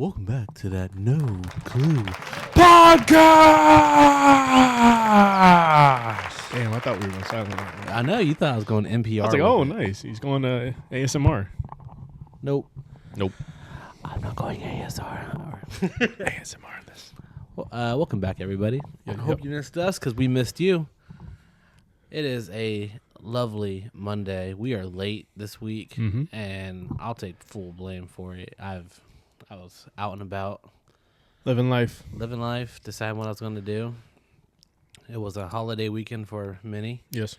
Welcome back to that No Clue podcast. Damn, I thought we were going silent. I know you thought I was going NPR. I was like, oh, nice. He's going to ASMR. Nope. I'm not going ASMR. ASMR this. Well, welcome back, everybody. I hope you missed us because we missed you. It is a lovely Monday. We are late this week, and I'll take full blame for it. I was out and about. Living life, deciding what I was going to do. It was a holiday weekend for many. Yes.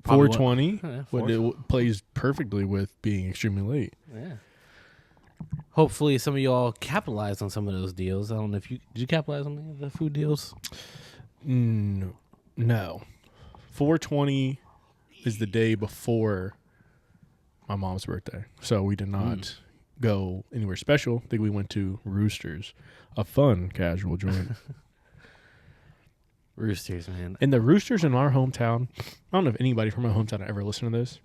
420, it plays perfectly with being extremely late. Yeah. Hopefully some of y'all capitalized on some of those deals. I don't know if did you capitalize on any of the food deals? No. 420 is the day before my mom's birthday. So we did not go anywhere special. I think we went to Roosters, a fun casual joint. Roosters, man. And the Roosters in our hometown, I don't know if anybody from my hometown ever listened to this,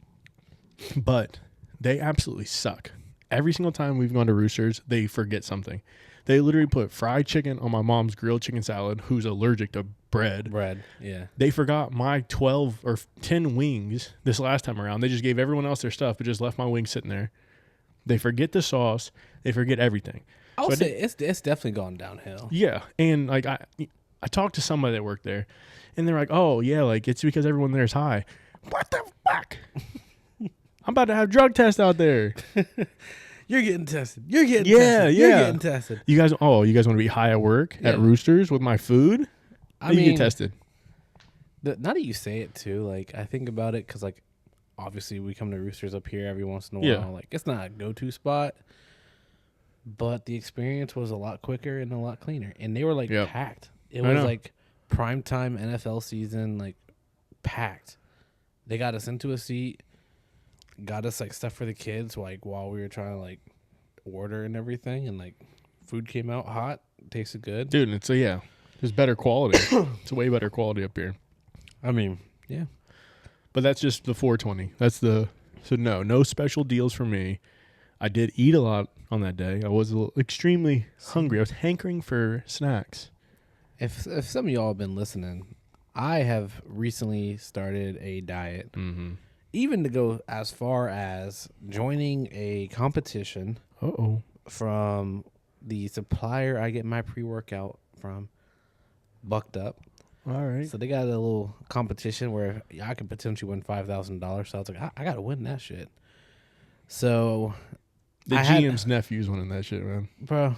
but they absolutely suck. Every single time we've gone to Roosters, they forget something. They literally put fried chicken on my mom's grilled chicken salad, who's allergic to bread. Yeah. They forgot my 12 or 10 wings this last time around. They just gave everyone else their stuff, but just left my wings sitting there. They forget the sauce. They forget everything. I would say it's definitely gone downhill. Yeah. And like I talked to somebody that worked there, and they're like, oh, yeah, like it's because everyone there is high. What the fuck? I'm about to have drug tests out there. You're getting tested. You're getting tested. You guys want to be high at work at Roosters with my food? I mean, you get tested. Now that you say it too, like I think about it because like obviously we come to Roosters up here every once in a while. Yeah. Like it's not a go-to spot, but the experience was a lot quicker and a lot cleaner, and they were like packed. It was like primetime NFL season, like packed. They got us into a seat. Got us like stuff for the kids like while we were trying to like order and everything, and like food came out hot, tasted good. Dude, it's just better quality. It's a way better quality up here. I mean, yeah. But that's just the 420. No special deals for me. I did eat a lot on that day. I was extremely hungry. I was hankering for snacks. If some of y'all have been listening, I have recently started a diet. Mm-hmm. Even to go as far as joining a competition from the supplier I get my pre-workout from, Bucked Up. All right. So they got a little competition where I could potentially win $5,000. So I was like, I got to win that shit. So the GM's nephew's winning that shit, man. Bro.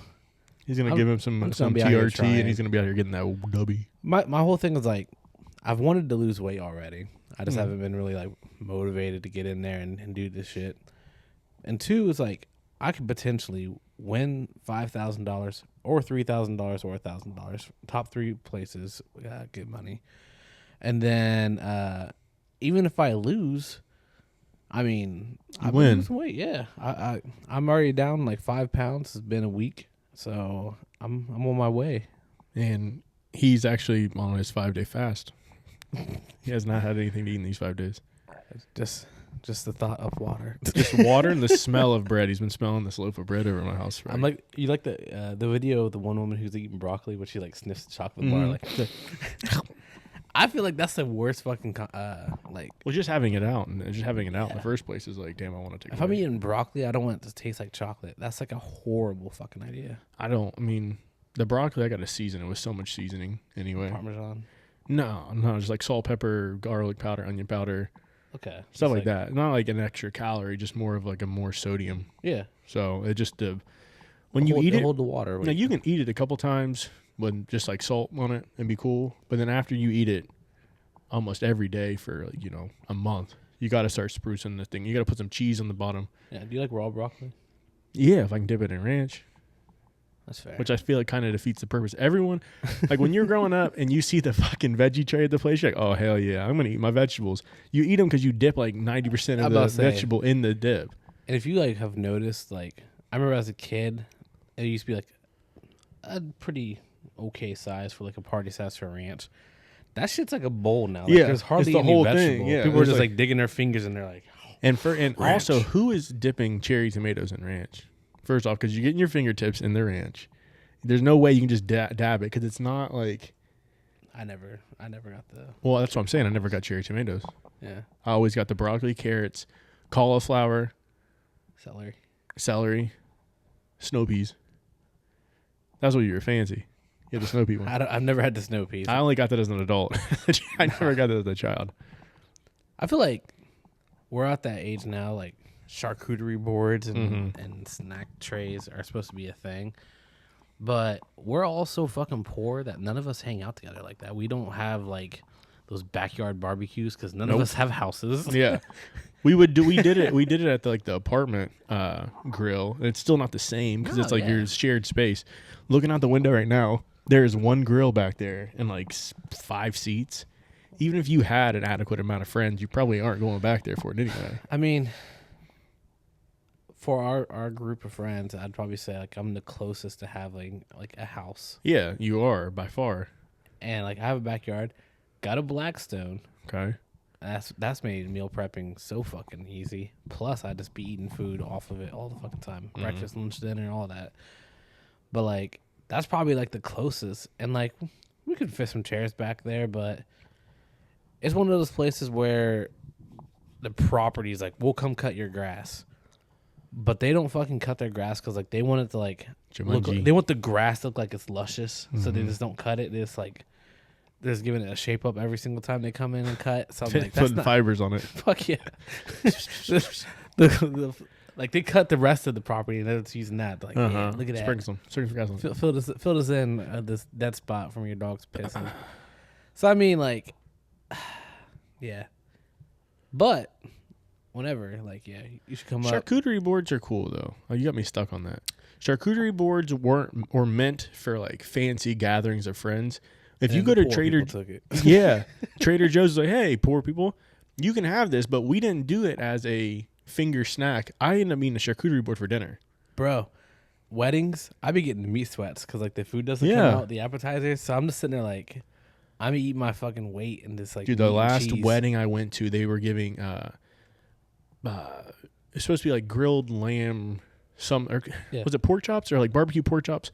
He's going to give him some TRT, and he's going to be out here getting that W. My whole thing is like, I've wanted to lose weight already. I just haven't been really like motivated to get in there and do this shit. And two is like I could potentially win $5,000 or $3,000 or $1,000. Top three places get money. And then even if I lose, I mean I win some weight. Yeah, I'm already down like 5 pounds. It's been a week, so I'm on my way. And he's actually on his 5-day fast. He has not had anything to eat in these 5 days. Just the thought of water. Just water and the smell of bread. He's been smelling this loaf of bread over my house. I'm like, you like the video of the one woman who's eating broccoli, but she like sniffs the chocolate bar. Like, I feel like that's the worst fucking like. Well, just having it out in the first place is like, damn, I want to take. If I'm eating broccoli, I don't want it to taste like chocolate. That's like a horrible fucking idea. The broccoli, I got to season it with so much seasoning anyway. Parmesan. No, just like salt, pepper, garlic powder, onion powder. Okay. Stuff like that. Not like an extra calorie, just more of like a more sodium. Yeah. So it just when you eat it, hold the water. Now you can eat it a couple times with just like salt on it and be cool. But then after you eat it almost every day for like, a month, you got to start sprucing the thing. You got to put some cheese on the bottom. Yeah. Do you like raw broccoli? Yeah, if I can dip it in ranch. That's fair. Which I feel like kind of defeats the purpose. Everyone, like when you're growing up and you see the fucking veggie tray at the place, you're like, oh, hell yeah, I'm going to eat my vegetables. You eat them because you dip like 90% of the vegetable in the dip. And if you like have noticed, like, I remember as a kid, it used to be like a pretty okay size for like a party size for a ranch. That shit's like a bowl now. Like, there's hardly any whole vegetable. Thing. Yeah, people are just like digging their fingers and they're like, and also, who is dipping cherry tomatoes in ranch? First off, because you're getting your fingertips in the ranch. There's no way you can just dab it because it's not like. I never got the. Well, that's what I'm saying. I never got cherry tomatoes. Yeah. I always got the broccoli, carrots, cauliflower, celery, snow peas. That's what you were fancy. You had the snow pea one. I've never had the snow peas. I only got that as an adult. I never got that as a child. I feel like we're at that age now, like charcuterie boards and snack trays are supposed to be a thing. But we're all so fucking poor that none of us hang out together like that. We don't have like those backyard barbecues because none of us have houses. Yeah, we did it at the apartment grill. And it's still not the same because it's like your shared space. Looking out the window right now, there is one grill back there and like 5 seats. Even if you had an adequate amount of friends, you probably aren't going back there for it anyway. I mean, for our group of friends, I'd probably say like I'm the closest to having like a house. Yeah, you are by far. And like I have a backyard, got a Blackstone. Okay. That's made meal prepping so fucking easy. Plus, I just be eating food off of it all the fucking time. Breakfast, lunch, dinner, all that. But like that's probably like the closest. And like we could fit some chairs back there, but it's one of those places where the property's like, we'll come cut your grass. But they don't fucking cut their grass because like they want it to like they want the grass to look like it's luscious, so they just don't cut it. They just like they're just giving it a shape up every single time they come in and cut. So I'm like, that's putting fibers on it. Fuck yeah. Like they cut the rest of the property and they're just using that. Like, yeah, look at that. Sprinkle some. Fill this in this dead spot from your dog's pissing. So I mean, like, yeah, but. Whenever, like, yeah, you should come up. Charcuterie boards are cool, though. Oh, you got me stuck on that. Charcuterie boards were meant for, like, fancy gatherings of friends. If you go to Trader Joe's is like, hey, poor people, you can have this, but we didn't do it as a finger snack. I ended up eating a charcuterie board for dinner. Bro, weddings, I be getting meat sweats because, like, the food doesn't come out, the appetizers. So I'm just sitting there, like, I'm eating my fucking weight in this, like, dude, the last wedding I went to, they were giving, it's supposed to be like grilled lamb, was it pork chops or like barbecue pork chops?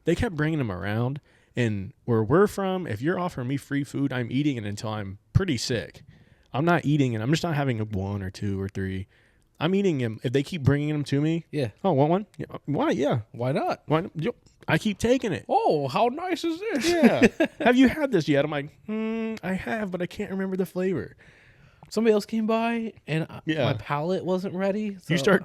They kept bringing them around, and where we're from, if you're offering me free food, I'm eating it until I'm pretty sick. I'm not eating it. I'm just not having 1 or 2 or 3. I'm eating them if they keep bringing them to me. Yeah. Oh, want one? Yeah. Why? Yeah. Why not? Why? I keep taking it. Oh, how nice is this? Yeah. Have you had this yet? I'm like, I have, but I can't remember the flavor. Somebody else came by and my palate wasn't ready. So.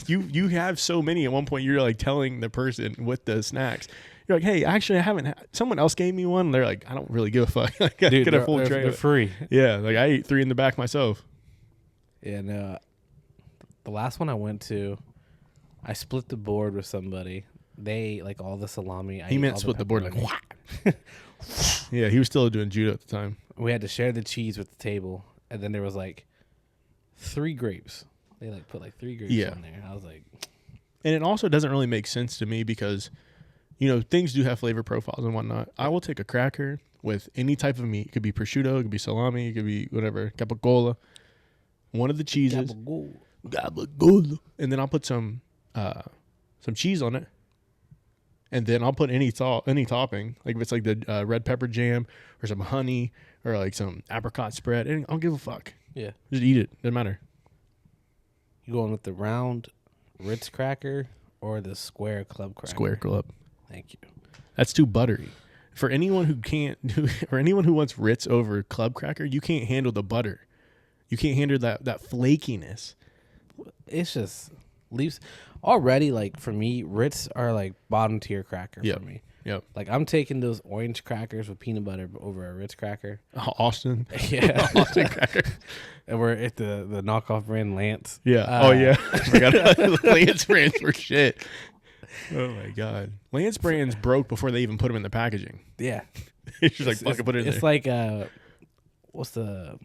You have so many at one point. You're like telling the person with the snacks. You're like, hey, actually, I haven't. Someone else gave me one. They're like, I don't really give a fuck. Like, I get a full tray. They're free. Yeah, like I ate 3 in the back myself. Yeah, no. The last one I went to, I split the board with somebody. They ate like all the salami. He meant split the board like what? Yeah, he was still doing judo at the time. We had to share the cheese with the table. And then there was like 3 grapes. They like put like 3 grapes on there. I was like, and it also doesn't really make sense to me because, things do have flavor profiles and whatnot. I will take a cracker with any type of meat. It could be prosciutto, it could be salami, it could be whatever, capicola, one of the cheeses, gabagool, and then I'll put some cheese on it. And then I'll put any topping, like if it's like the red pepper jam or some honey or like some apricot spread. And I don't give a fuck. Yeah. Just eat it. Doesn't matter. You going with the round Ritz cracker or the square club cracker? Square club. Thank you. That's too buttery. For anyone who or anyone who wants Ritz over club cracker, you can't handle the butter. You can't handle that flakiness. It's just leaves already. Like for me, Ritz are like bottom tier cracker for me. Yep. Like I'm taking those orange crackers with peanut butter over a Ritz cracker. Austin. Yeah. Austin cracker. And we're at the knockoff brand Lance. Yeah. Oh yeah. I forgot Lance brands were shit. Oh my god. Lance brands broke before they even put them in the packaging. Yeah. It's just like fucking put it in there. It's like what's the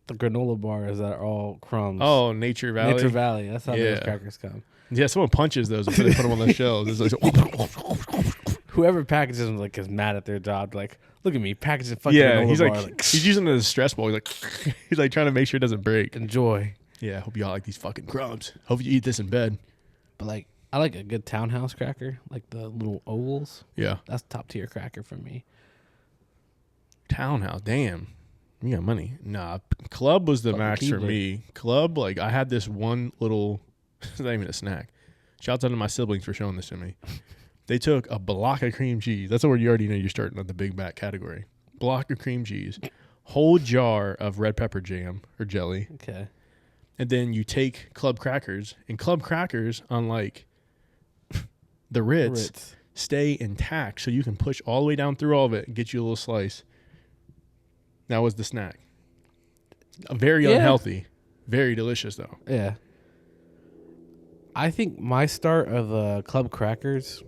granola bars that are all crumbs. Oh, Nature Valley. Nature Valley. That's how those crackers come. Yeah, someone punches those before they put them on the shelves. It's like whoever packages them like is mad at their job. Like, look at me packaging fucking granola bar. He's using it as a stress ball. He's like trying to make sure it doesn't break. Enjoy. Yeah, I hope y'all like these fucking crumbs. Hope you eat this in bed. But like, I like a good townhouse cracker, like the little ovals. Yeah. That's top tier cracker for me. Townhouse. Damn. You got money. Nah. Club was the Fucking max for Keebler. me. Club, like, I had this one little, it's not even a snack. Shouts out to my siblings for showing this to me. They took a block of cream cheese. That's where you already know you're starting at the big back category. Block of cream cheese, whole jar of red pepper jam or jelly. Okay. And then you take club crackers, and club crackers, unlike the Ritz, stay intact, so you can push all the way down through all of it and get you a little slice. That was the snack. Very unhealthy, very delicious though. Yeah. I think my start of club crackers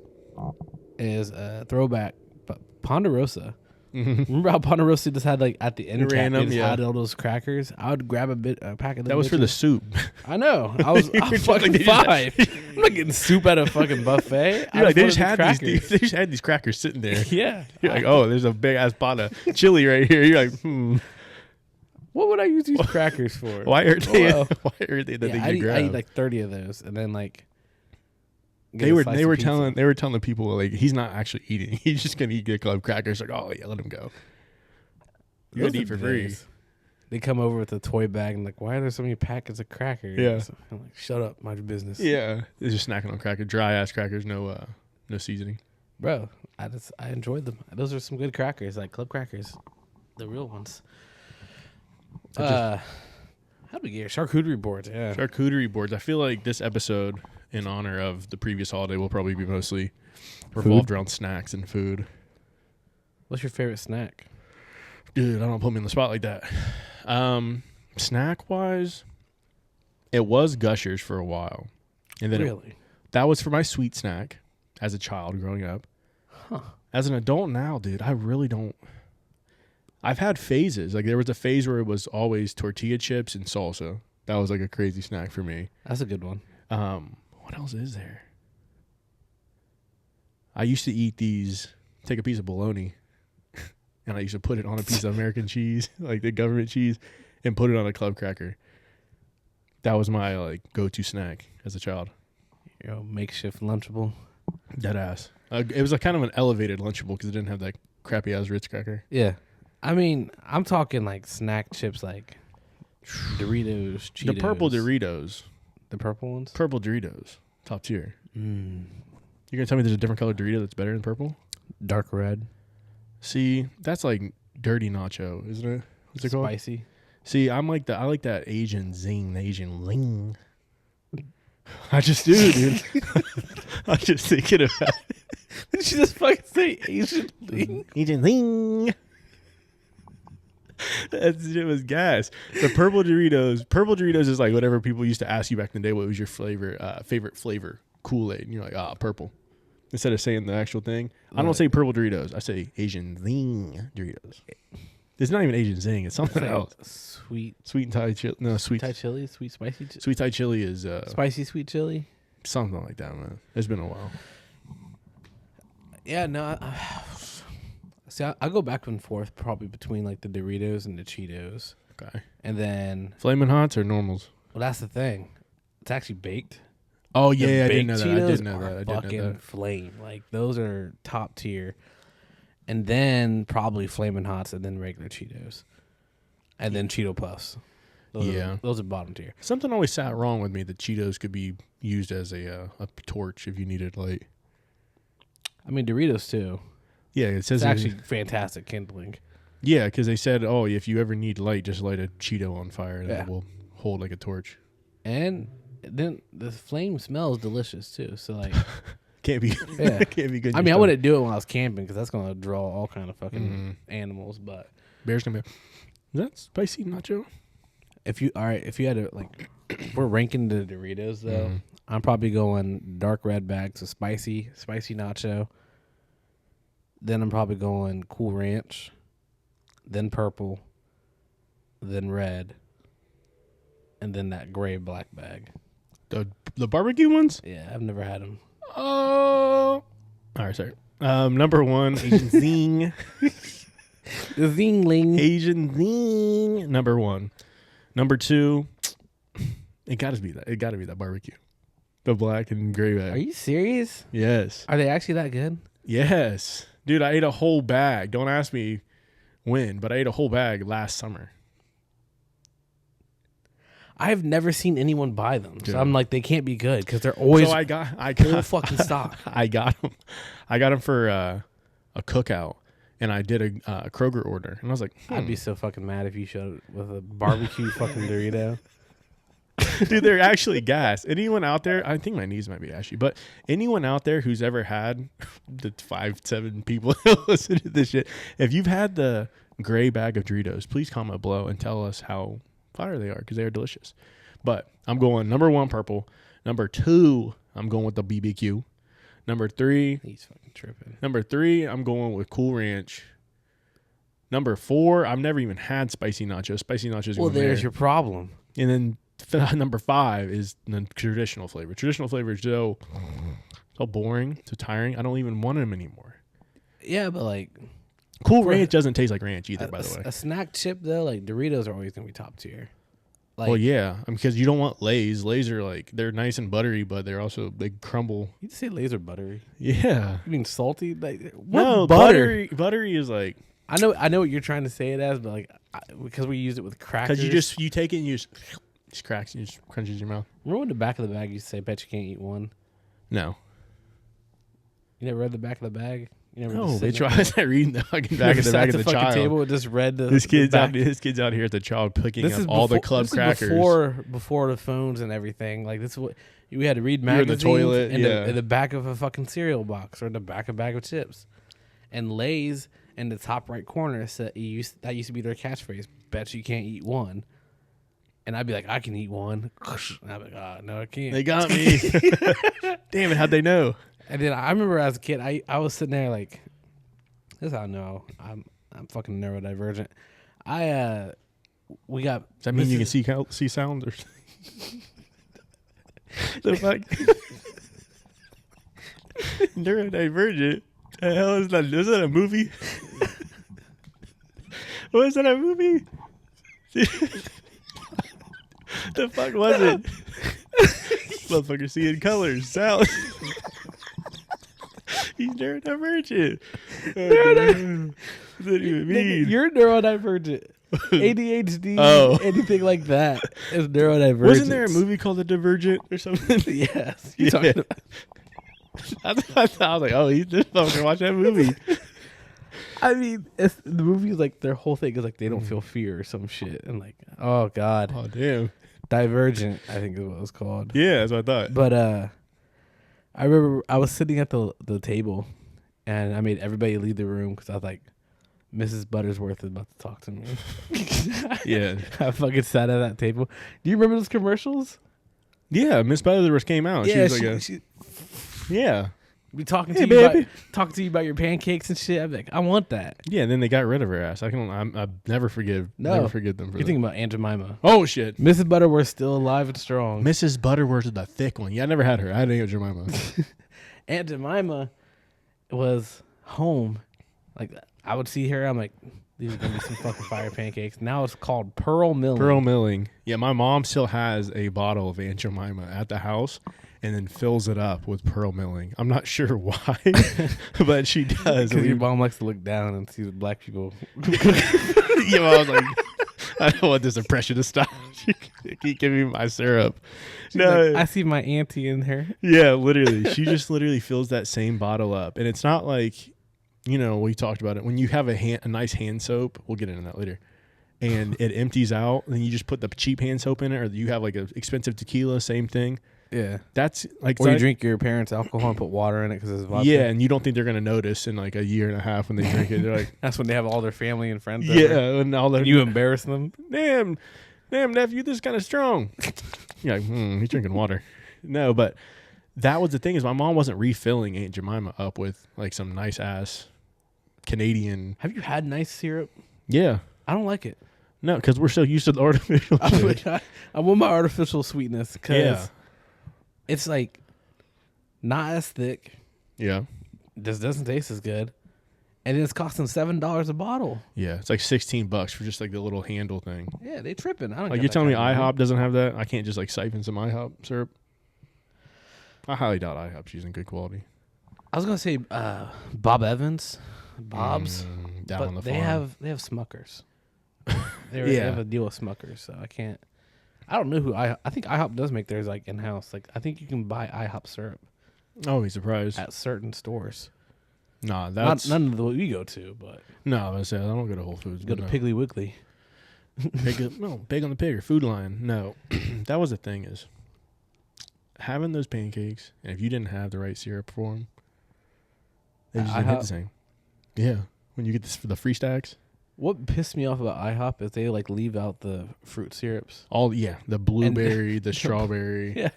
is a throwback, but Ponderosa. Remember how Ponderosa just had like at the end cap, they just had all those crackers? I would grab a pack of them. That was for the soup. I know. I was fucking five. I'm not getting soup at a fucking buffet. You're like, they just had these crackers sitting there. Yeah. You're like, oh, there's a big ass pot of chili right here. You're like, what would I use these crackers for? Why are they? Why are they that they I get grabbed? I eat like 30 of those, and then like they were telling the people like he's not actually eating. He's just gonna eat the club crackers. Like, oh yeah, let him go. You gotta eat for free. They come over with a toy bag and like, why are there so many packets of crackers? Yeah. So I'm like, shut up, mind your business. Yeah, they're just snacking on crackers, dry ass crackers, no seasoning. Bro, I enjoyed them. Those are some good crackers, like club crackers, the real ones. How do we get charcuterie boards? Yeah, charcuterie boards. I feel like this episode, in honor of the previous holiday, will probably be mostly revolved around snacks and food. What's your favorite snack? Dude, I don't put me in the spot like that. Snack wise, it was Gushers for a while, and then really, that was for my sweet snack as a child growing up. Huh. As an adult now, dude, I really don't. I've had phases. Like there was a phase where it was always tortilla chips and salsa. That was like a crazy snack for me. That's a good one. What else is there? I used to eat these. Take a piece of bologna. And I used to put it on a piece of American cheese, like the government cheese, and put it on a club cracker. That was my like go-to snack as a child. Your makeshift Lunchable. Dead ass. It was a kind of an elevated Lunchable because it didn't have that crappy ass Ritz cracker. Yeah, I mean, I'm talking like snack chips, like Doritos, Cheetos. The purple Doritos. The purple ones. Purple Doritos, top tier. You're gonna tell me there's a different color Dorito that's better than purple? Dark red. See, that's like dirty nacho, isn't it? What's it called? Spicy. See, I like that Asian zing, the Asian ling. I just do, dude. I'm just thinking about it. Did you just fucking say Asian ling? Asian ling. That shit was gas. The purple Doritos is like whatever people used to ask you back in the day. What was your favorite flavor? Kool-Aid. And you're like, purple. Instead of saying the actual thing, I don't say purple Doritos. I say Asian zing Doritos. It's not even Asian zing. It's something else. Sweet and Thai chili. No, sweet Thai chili. Sweet spicy. Sweet Thai chili is Spicy sweet chili. Something like that, man. It's been a while. Yeah, no. See, I go back and forth probably between like the Doritos and the Cheetos. Okay. And then Flamin' Hots or normals? Well, that's the thing. It's actually baked. Oh yeah, I baked didn't know that. I Cheetos didn't know are that. I didn't fucking know that. flame. Like those are top tier. And then probably Flamin' Hots, and then regular Cheetos, and then Cheeto Puffs. Those are bottom tier. Something always sat wrong with me that Cheetos could be used as a torch if you needed light. I mean Doritos too. Yeah, it says it's actually fantastic kindling. Yeah, because they said, oh, if you ever need light, just light a Cheeto on fire, and it will hold like a torch. And then the flame smells delicious too. So like, can't be good. I mean, I wouldn't do it when I was camping because that's gonna draw all kind of fucking animals. But bears gonna be. Is that spicy nacho? If you had to like, if we're ranking the Doritos though, I'm probably going dark red bag, so spicy nacho. Then I'm probably going Cool Ranch, then purple, then red, and then that gray black bag. The barbecue ones? Yeah, I've never had them. Oh. All right, sorry. Number one, Asian zing. The zingling. Asian zing. Number one. Number two, it got to be that barbecue. The black and gray bag. Are you serious? Yes. Are they actually that good? Yes. Dude, I ate a whole bag. Don't ask me when, but I ate a whole bag last summer. I've never seen anyone buy them, Dude. so I'm like, they can't be good because they're always So I full fucking stock. I got them for a cookout, and I did a Kroger order, and I was like, I'd be so fucking mad if you showed it with a barbecue fucking Dorito. dude, they're actually gas. Anyone out there? I think my knees might be ashy, but anyone out there who's ever had the 5-7 people that listen to this shit, if you've had the gray bag of Doritos, please comment below and tell us how fire they are because they are delicious. But I'm going number 1 purple, number 2 I'm going with the BBQ, number 3 He's fucking tripping. number 3 I'm going with Cool Ranch. Number 4 I've never even had spicy nachos. Spicy nachos. Well, there's your problem. And then number 5 is the traditional flavor. Traditional flavor is so boring, so tiring. I don't even want them anymore. Yeah, but like Cool Ranch doesn't taste like ranch either, by the way. A snack chip though, like Doritos are always gonna be top tier. Like, Well, yeah, because you don't want Lay's. Lay's are like, they're nice and buttery, but they're also, they crumble. you say Lay's are buttery. Yeah. You mean salty? Like what No, butter? buttery is like, I know what you're trying to say it as, but like because we use it with crackers. because you take it and you just cracks and you just crunches in your mouth. Remember when the back of the bag used to say, "Bet you can't eat one." No. You never read the back of the bag. You never No, just bitch, sitting why is I reading the fucking there? back of the Sat bag at of the fucking child? table and just read the This kid's back. out here at the child picking This up is all the before- club this crackers. Is before the phones and everything. Like this is what we had to read You're in the magazines toilet, in, yeah. in the back of a fucking cereal box or in the back of a bag of chips. And Lay's in the top right corner said that used to be their catchphrase. Bet you can't eat one. And I'd be like, I can eat one. And I'd be like, oh, no, I can't. They got me. Damn it, how'd they know? And then I remember as a kid, I was sitting there like, this is how I know I'm fucking neurodivergent. We got. Does that mean you can see sound or the fuck? Neurodivergent. The hell is that? Is that a movie? Was that a movie? The fuck was it? Motherfucker seeing colors, sound. He's neurodivergent. What does that even mean? You're neurodivergent. ADHD, anything like that is neurodivergent. Wasn't there a movie called The Divergent or something? Yes. You're talking about. I was like, oh, he's just fucking watch that movie. I mean, the movie is like their whole thing is like they don't feel fear or some shit, and like, oh god, Oh, damn. Divergent, I think is what it was called. Yeah, that's what I thought. But I remember I was sitting at the table, and I made everybody leave the room because I was like, Mrs. Buttersworth is about to talk to me. Yeah. I fucking sat at that table. Do you remember those commercials? Yeah, Miss Butterworth came out. Yeah, she was she yeah. be talking Hey, to you baby. talking to you about your pancakes and shit. I'm like, I want that. Yeah, and then they got rid of her ass. I never forgive them for You're that. thinking about Aunt Jemima. Oh, shit. Mrs. Butterworth's still alive and strong. Mrs. Butterworth is the thick one. Yeah, I never had her. I had Aunt Jemima. Aunt Jemima was home. Like, I would see her. I'm like, these are going to be some fucking fire pancakes. Now it's called Pearl Milling. Pearl milling. Yeah, my mom still has a bottle of Aunt Jemima at the house and then fills it up with pearl milling. I'm not sure why, but she does. Because your mom likes to look down and see the black people. Yeah, I was like, I don't want this oppression to stop. She keep giving me my syrup. She's like, I see my auntie in her. Yeah, literally. She just literally fills that same bottle up. And it's not like, you know, we talked about it. When you have a nice hand soap, we'll get into that later, and it empties out, then you just put the cheap hand soap in it, or you have like an expensive tequila, same thing. Yeah. That's like, Or you drink your parents' alcohol and put water in it because it's vodka. yeah, and you don't think they're going to notice in like a year and a half when they drink it. They're like, That's when they have all their family and friends. yeah, over. and all their, You embarrass them. damn, nephew, this is kind of strong. You're like, he's drinking water. No, but that was the thing is my mom wasn't refilling Aunt Jemima up with like some nice ass Canadian. Have you had nice syrup? Yeah. I don't like it. No, because we're so used to the artificial shit. I want my artificial sweetness because Yeah. it's like not as thick. Yeah. Just doesn't taste as good. And it's costing $7 a bottle. Yeah. It's like $16 for just like the little handle thing. Yeah, they tripping. I don't Like got you're that telling me kind of money. IHOP doesn't have that? I can't just like siphon some IHOP syrup. I highly doubt IHOP's using good quality. I was gonna say Bob Evans, Bob's, Down on the but they farm. have Smuckers. They have a deal with Smuckers, so I can't. I don't know who I think IHOP does make theirs like in house. Like I think you can buy IHOP syrup Oh, he's surprised. at certain stores. Nah, that's None of the we go to, but no. I said I don't go to Whole Foods. go to Piggly Wiggly. Big on the pig or Food Line. No, that was the thing is having those pancakes, and if you didn't have the right syrup for them, they just didn't hit the same. Yeah, when you get this for the free stacks. What pissed me off about IHOP is they like leave out the fruit syrups. The blueberry, the strawberry. Yeah.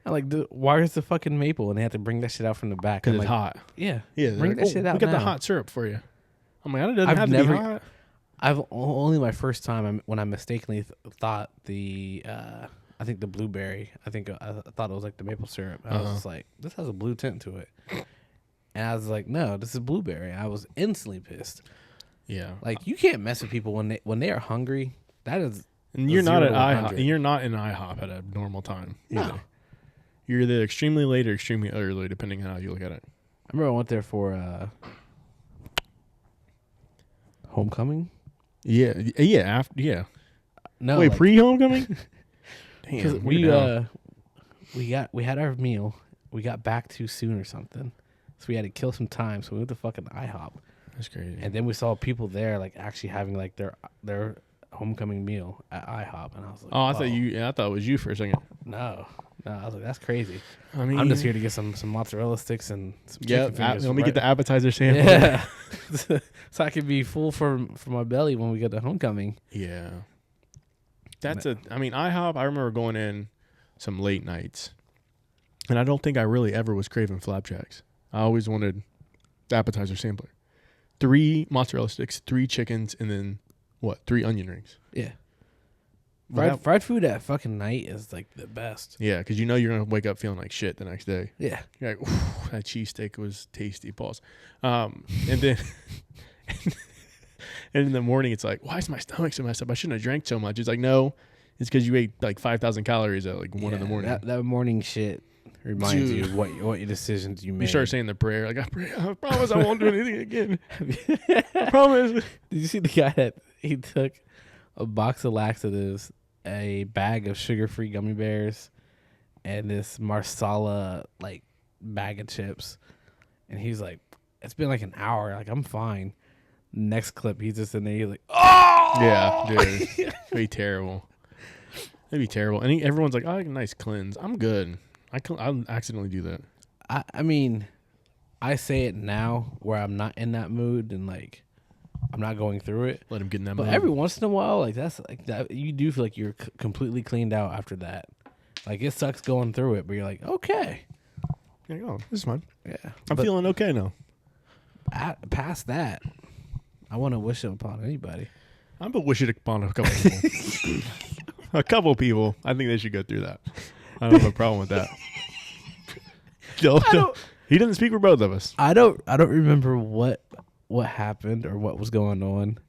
I'm like, why is the fucking maple? And they have to bring that shit out from the back. Because I'm it's like, hot. Yeah. Yeah, Bring that shit out we got the now. hot syrup for you. I'm like, it doesn't have to be hot. I've only my first time when I mistakenly thought I think the blueberry. I thought it was like the maple syrup. I was just like, this has a blue tint to it. And I was like, no, this is blueberry. I was instantly pissed. Yeah. Like you can't mess with people when they are hungry. That is. And you're not at IHOP. And you're not in IHOP at a normal time. No. Either. You're either extremely late or extremely early, depending on how you look at it. I remember I went there for homecoming. Yeah. No, Wait, pre-homecoming? Because Damn. we had our meal. We got back too soon or something, so we had to kill some time. So we went to fucking IHOP. That's crazy. And then we saw people there like actually having like their homecoming meal at IHOP, and I was like, I thought it was you for a second. No, I was like, that's crazy. I mean, I'm just here to get some mozzarella sticks and some chicken fingers. Let me get the appetizer sample. Yeah, so I can be full for my belly when we get to homecoming. Yeah. IHOP, I remember going in some late nights, and I don't think I really ever was craving flapjacks. I always wanted the appetizer sampler. 3 mozzarella sticks, 3 chickens, and then 3 onion rings. Yeah. Fried food at fucking night is like the best. Yeah, because you know you're going to wake up feeling like shit the next day. Yeah. You're like, that cheesesteak was tasty. Pause. And then and in the morning, it's like, why is my stomach so messed up? I shouldn't have drank so much. It's like, no, it's because you ate like 5,000 calories at like 1 in the morning. That morning shit reminds you of what your decisions you made. You start saying the prayer, like, I promise I won't do anything again. I promise. Did you see the guy that he took a box of laxatives, a bag of sugar-free gummy bears, and this Marsala like bag of chips, and he's like, it's been like an hour, like I'm fine. Next clip, he's just in there, he's like, oh yeah, dude, it'd be terrible. It'd be terrible. And everyone's like, I like a nice cleanse. I'm good. I'll accidentally do that. I mean, I say it now where I'm not in that mood and like I'm not going through it. Let him get in that But mood. every once in a while, like that's like that, you do feel like you're completely cleaned out after that. Like it sucks going through it, but you're like, okay, You're like, oh, this is fine. yeah. I'm feeling okay now. Past that, I want to wish it upon anybody. I'm gonna wish it upon a couple people. A couple people. I think they should go through that. I don't have a problem with that. He doesn't speak for both of us. I don't remember what happened or what was going on.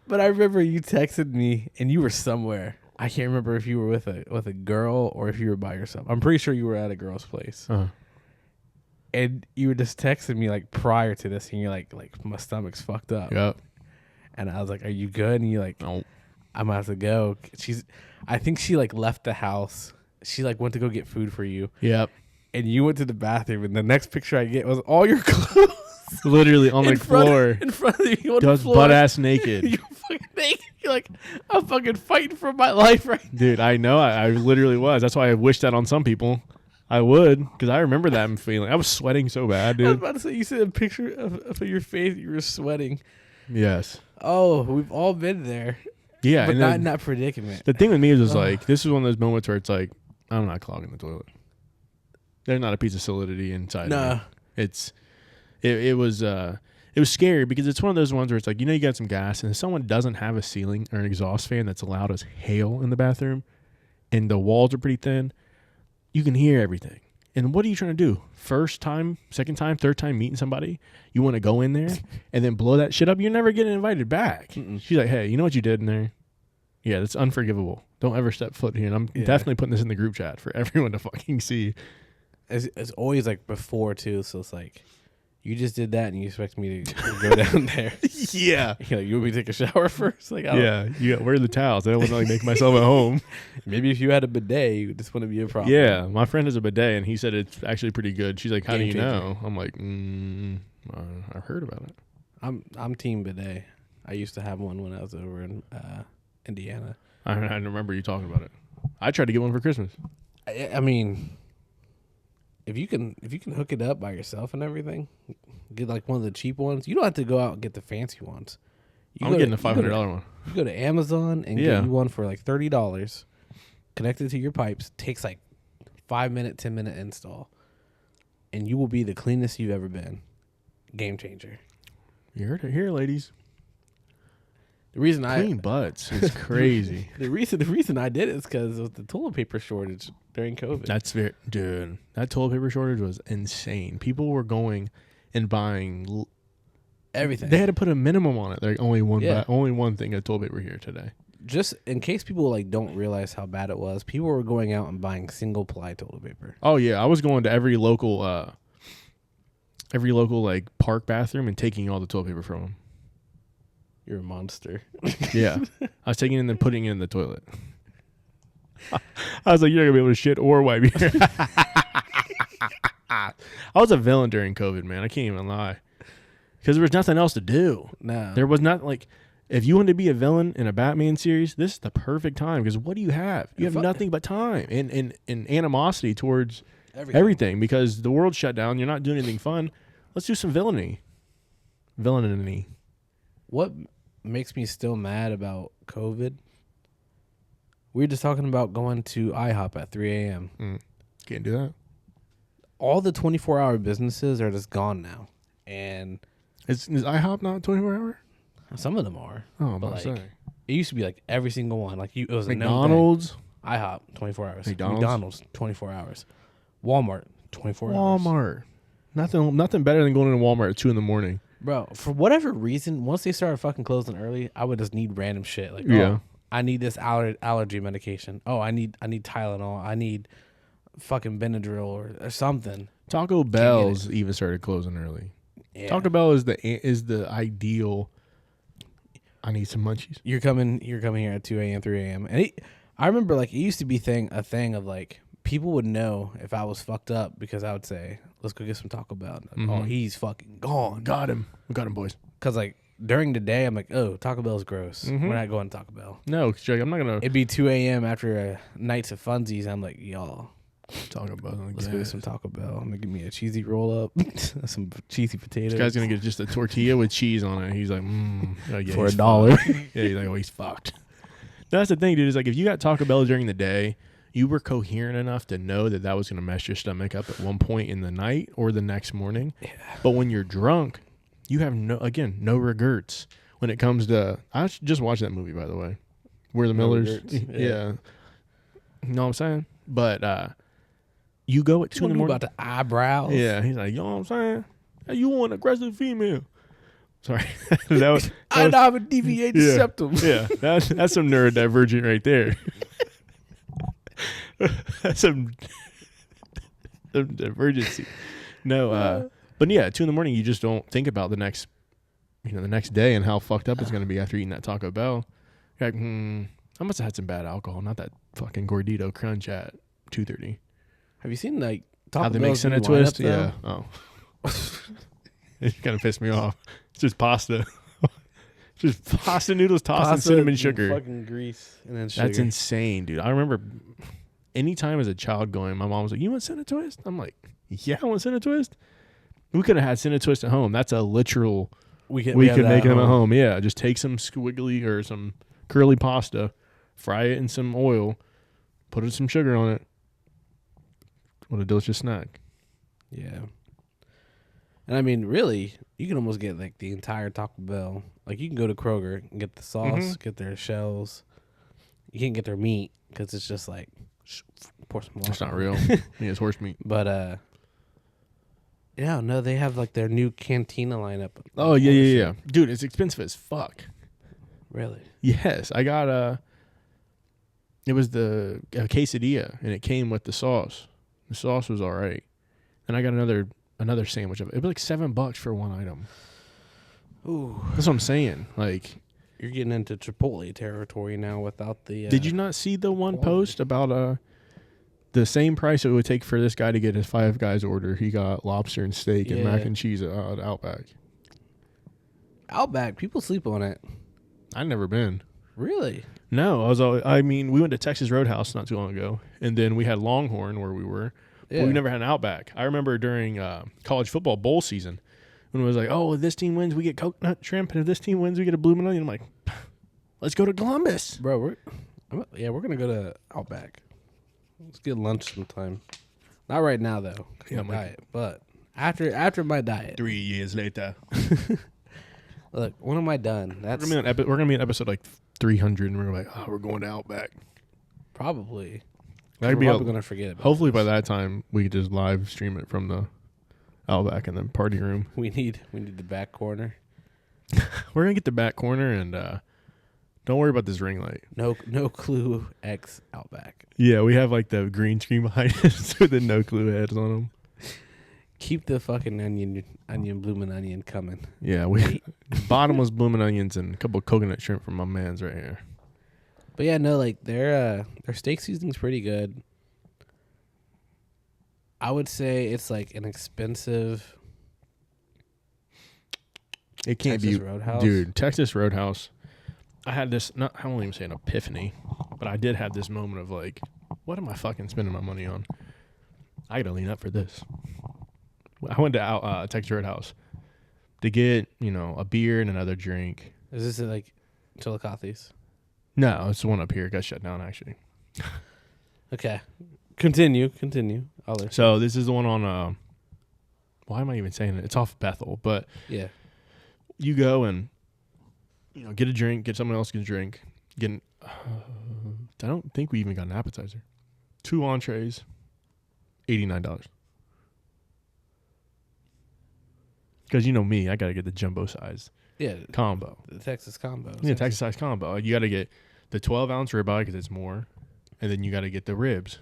But I remember you texted me and you were somewhere. I can't remember if you were with a girl or if you were by yourself. I'm pretty sure you were at a girl's place. Uh-huh. And you were just texting me like prior to this, and you're like my stomach's fucked up. Yep. And I was like, "Are you good?" And you're like, No. "I'm gonna have to go." I think she like left the house. She like went to go get food for you. Yep. And you went to the bathroom, and the next picture I get was all your clothes Literally on the floor. in front of you on the Just floor. butt ass naked. You're fucking naked. You're like, I'm fucking fighting for my life right now. Dude, I know. I literally was. That's why I wish that on some people. I would, because I remember that feeling. I was sweating so bad, I was dude. about to say, you said a picture of your face. You were sweating. Yes. Oh, we've all been there. Yeah. But and not then in that predicament. the thing with me is like, this is one of those moments where it's like, I'm not clogging the toilet. There's not a piece of solidity inside of me. It was scary because it's one of those ones where it's like, you got some gas and if someone doesn't have a ceiling or an exhaust fan that's loud as hail in the bathroom and the walls are pretty thin, you can hear everything. And what are you trying to do? First time, second time, third time meeting somebody? You want to go in there and then blow that shit up? You're never getting invited back. Mm-mm. She's like, hey, you know what you did in there? Yeah, that's unforgivable. Don't ever step foot here. And I'm definitely putting this in the group chat for everyone to fucking see. It's always like before too, so it's like you just did that and you expect me to go down there. Yeah. You're like, you want me to take a shower first? Like, I don't, Where are the towels? I don't want to like make myself at home. Maybe if you had a bidet, this wouldn't be a problem. Yeah, my friend has a bidet and he said it's actually pretty good. She's like, how Game do you changer. know? I'm like, I've heard about it. I'm team bidet. I used to have one when I was over in Indiana. I remember you talking about it. I tried to get one for Christmas. I mean, if you can hook it up by yourself and everything, get like one of the cheap ones. You don't have to go out and get the fancy ones. I'm getting a $500 one. You go to Amazon and get you one for like $30. Connected to your pipes. Takes like 5-minute, 10-minute install, and you will be the cleanest you've ever been. Game changer. You heard it here, ladies. The reason Clean butts is crazy. the reason I did it is because of the toilet paper shortage during COVID. That's very, dude. That toilet paper shortage was insane. People were going and buying everything. They had to put a minimum on it. Like only one thing of toilet paper here today. Just in case people like don't realize how bad it was, people were going out and buying single ply toilet paper. Oh yeah, I was going to every local like park bathroom and taking all the toilet paper from them. You're a monster. Yeah. I was taking it and then putting it in the toilet. I was like, you're not going to be able to shit or wipe here. I was a villain during COVID, man. I can't even lie. Because there was nothing else to do. No. There was not, like, if you want to be a villain in a Batman series, this is the perfect time. Because what do you have? You have nothing but time and animosity towards everything. Because the world shut down. You're not doing anything fun. Let's do some villainy. Villainy. What makes me still mad about COVID? We were just talking about going to IHOP at 3 a.m. Can't do that. All the 24-hour businesses are just gone now. And is IHOP not 24 hour? Some of them are. Oh, I'm but about to say. It used to be like every single one. Like it was McDonald's. A known thing. IHOP 24 hours. McDonald's 24 hours. Walmart 24 hours. Walmart. Nothing better than going to Walmart at 2 a.m. Bro, for whatever reason, once they started fucking closing early, I would just need random shit. Like, I need this allergy medication. Oh, I need Tylenol. I need fucking Benadryl or something. Taco Bell's even started closing early. Yeah. Taco Bell is the ideal. I need some munchies. You're coming here at 2 a.m., 3 a.m. And I remember like it used to be a thing of like people would know if I was fucked up because I would say, let's go get some Taco Bell. Like, oh, he's fucking gone. Got him. We got him, boys. Because like during the day, I'm like, oh, Taco Bell's gross. We're not going to Taco Bell. No, I'm not going to. It'd be 2 a.m. after nights of funsies. I'm like, y'all. Taco Bell. Let's go get some Taco Bell. I'm going to give me a cheesy roll up, some cheesy potatoes. This guy's going to get just a tortilla with cheese on it. He's like, yeah, for $1. Yeah, he's like, oh, he's fucked. That's the thing, dude. Is like if you got Taco Bell during the day, you were coherent enough to know that was going to mess your stomach up at one point in the night or the next morning. Yeah. But when you're drunk, you have no regrets when it comes to. I just watched that movie, by the way, where the Millers. Yeah. You know what I'm saying? But you go at 2 in the morning. About the eyebrows. Yeah. He's like, you know what I'm saying? Hey, you want an aggressive female. Sorry. that was, I have a deviated septum. Yeah. That's some neurodivergent right there. That's some divergency. No, but yeah, 2 a.m, you just don't think about the next day and how fucked up it's going to be after eating that Taco Bell. You're like, I must have had some bad alcohol, not that fucking Gordito Crunch at 2:30. Have you seen like Taco how they make cinnamon twist? Yeah. Oh, it kind of pissed me off. It's just pasta. Just pasta noodles tossed in cinnamon sugar. Fucking grease and then sugar. That's insane, dude. I remember anytime as a child going, my mom was like, you want cinnamon twist? I'm like, yeah, I want cinnamon twist. We could have had cinnamon twist at home. That's a literal. We could make them at home. Yeah, just take some squiggly or some curly pasta, fry it in some oil, put some sugar on it. What a delicious snack. Yeah. And I mean, really, you can almost get like the entire Taco Bell. Like you can go to Kroger and get the sauce, get their shells. You can't get their meat because it's just like pour some water. It's not real. Yeah, it's horse meat. But yeah, no, they have like their new Cantina lineup. Oh yeah. Dude, it's expensive as fuck. Really? Yes, I got It was the quesadilla, and it came with the sauce. The sauce was all right. And I got another sandwich of it. It was like $7 for one item. Ooh, That's what I'm saying. Like, you're getting into Chipotle territory now without the. did you not see the one quality. post about the same price it would take for this guy to get his Five Guys order? He got lobster and steak and mac and cheese at Outback. Outback, people sleep on it. I've never been. Really? No, we went to Texas Roadhouse not too long ago, and then we had Longhorn where we were. Yeah. But we never had an Outback. I remember during college football bowl season when it was like, oh, if this team wins, we get coconut shrimp, and if this team wins, we get a bloomin' onion. I'm like, let's go to Columbus. Bro, we're going to go to Outback. Let's get lunch sometime. Not right now, though. Yeah, my diet. But after my diet. 3 years later. Look, when am I done? We're gonna be on episode like 300, and we're like, oh, we're going to Outback. Probably. We're probably going to forget about hopefully this. by that time, we could just live stream it from the Outback and then party room. We need the back corner. We're going to get the back corner, and don't worry about this ring light. No Qlue X Outback. Yeah, we have like the green screen behind us with the no Qlue heads on them. Keep the fucking bloomin' onion coming. Yeah, we bottomless blooming onions and a couple of coconut shrimp from my man's right here. But yeah, no, like their steak seasoning's pretty good. I would say it's like an expensive. It can't Texas be, Roadhouse. Dude. Texas Roadhouse. I had this. I won't even say an epiphany, but I did have this moment of like, what am I fucking spending my money on? I gotta lean up for this. I went to Texas Roadhouse to get a beer and another drink. Is this like Chillicothe's? No, it's the one up here. It got shut down actually. Okay. Continue. I'll listen. So this is the one on. Why am I even saying it? It's off Bethel, but Yeah. you go and get a drink, get someone else to get a drink. I don't think we even got an appetizer. 2 entrees, $89. Because me, I gotta get the jumbo size combo. The Texas combo. Yeah, Texas size combo. You gotta get the 12-ounce ribeye because it's more, and then you gotta get the ribs.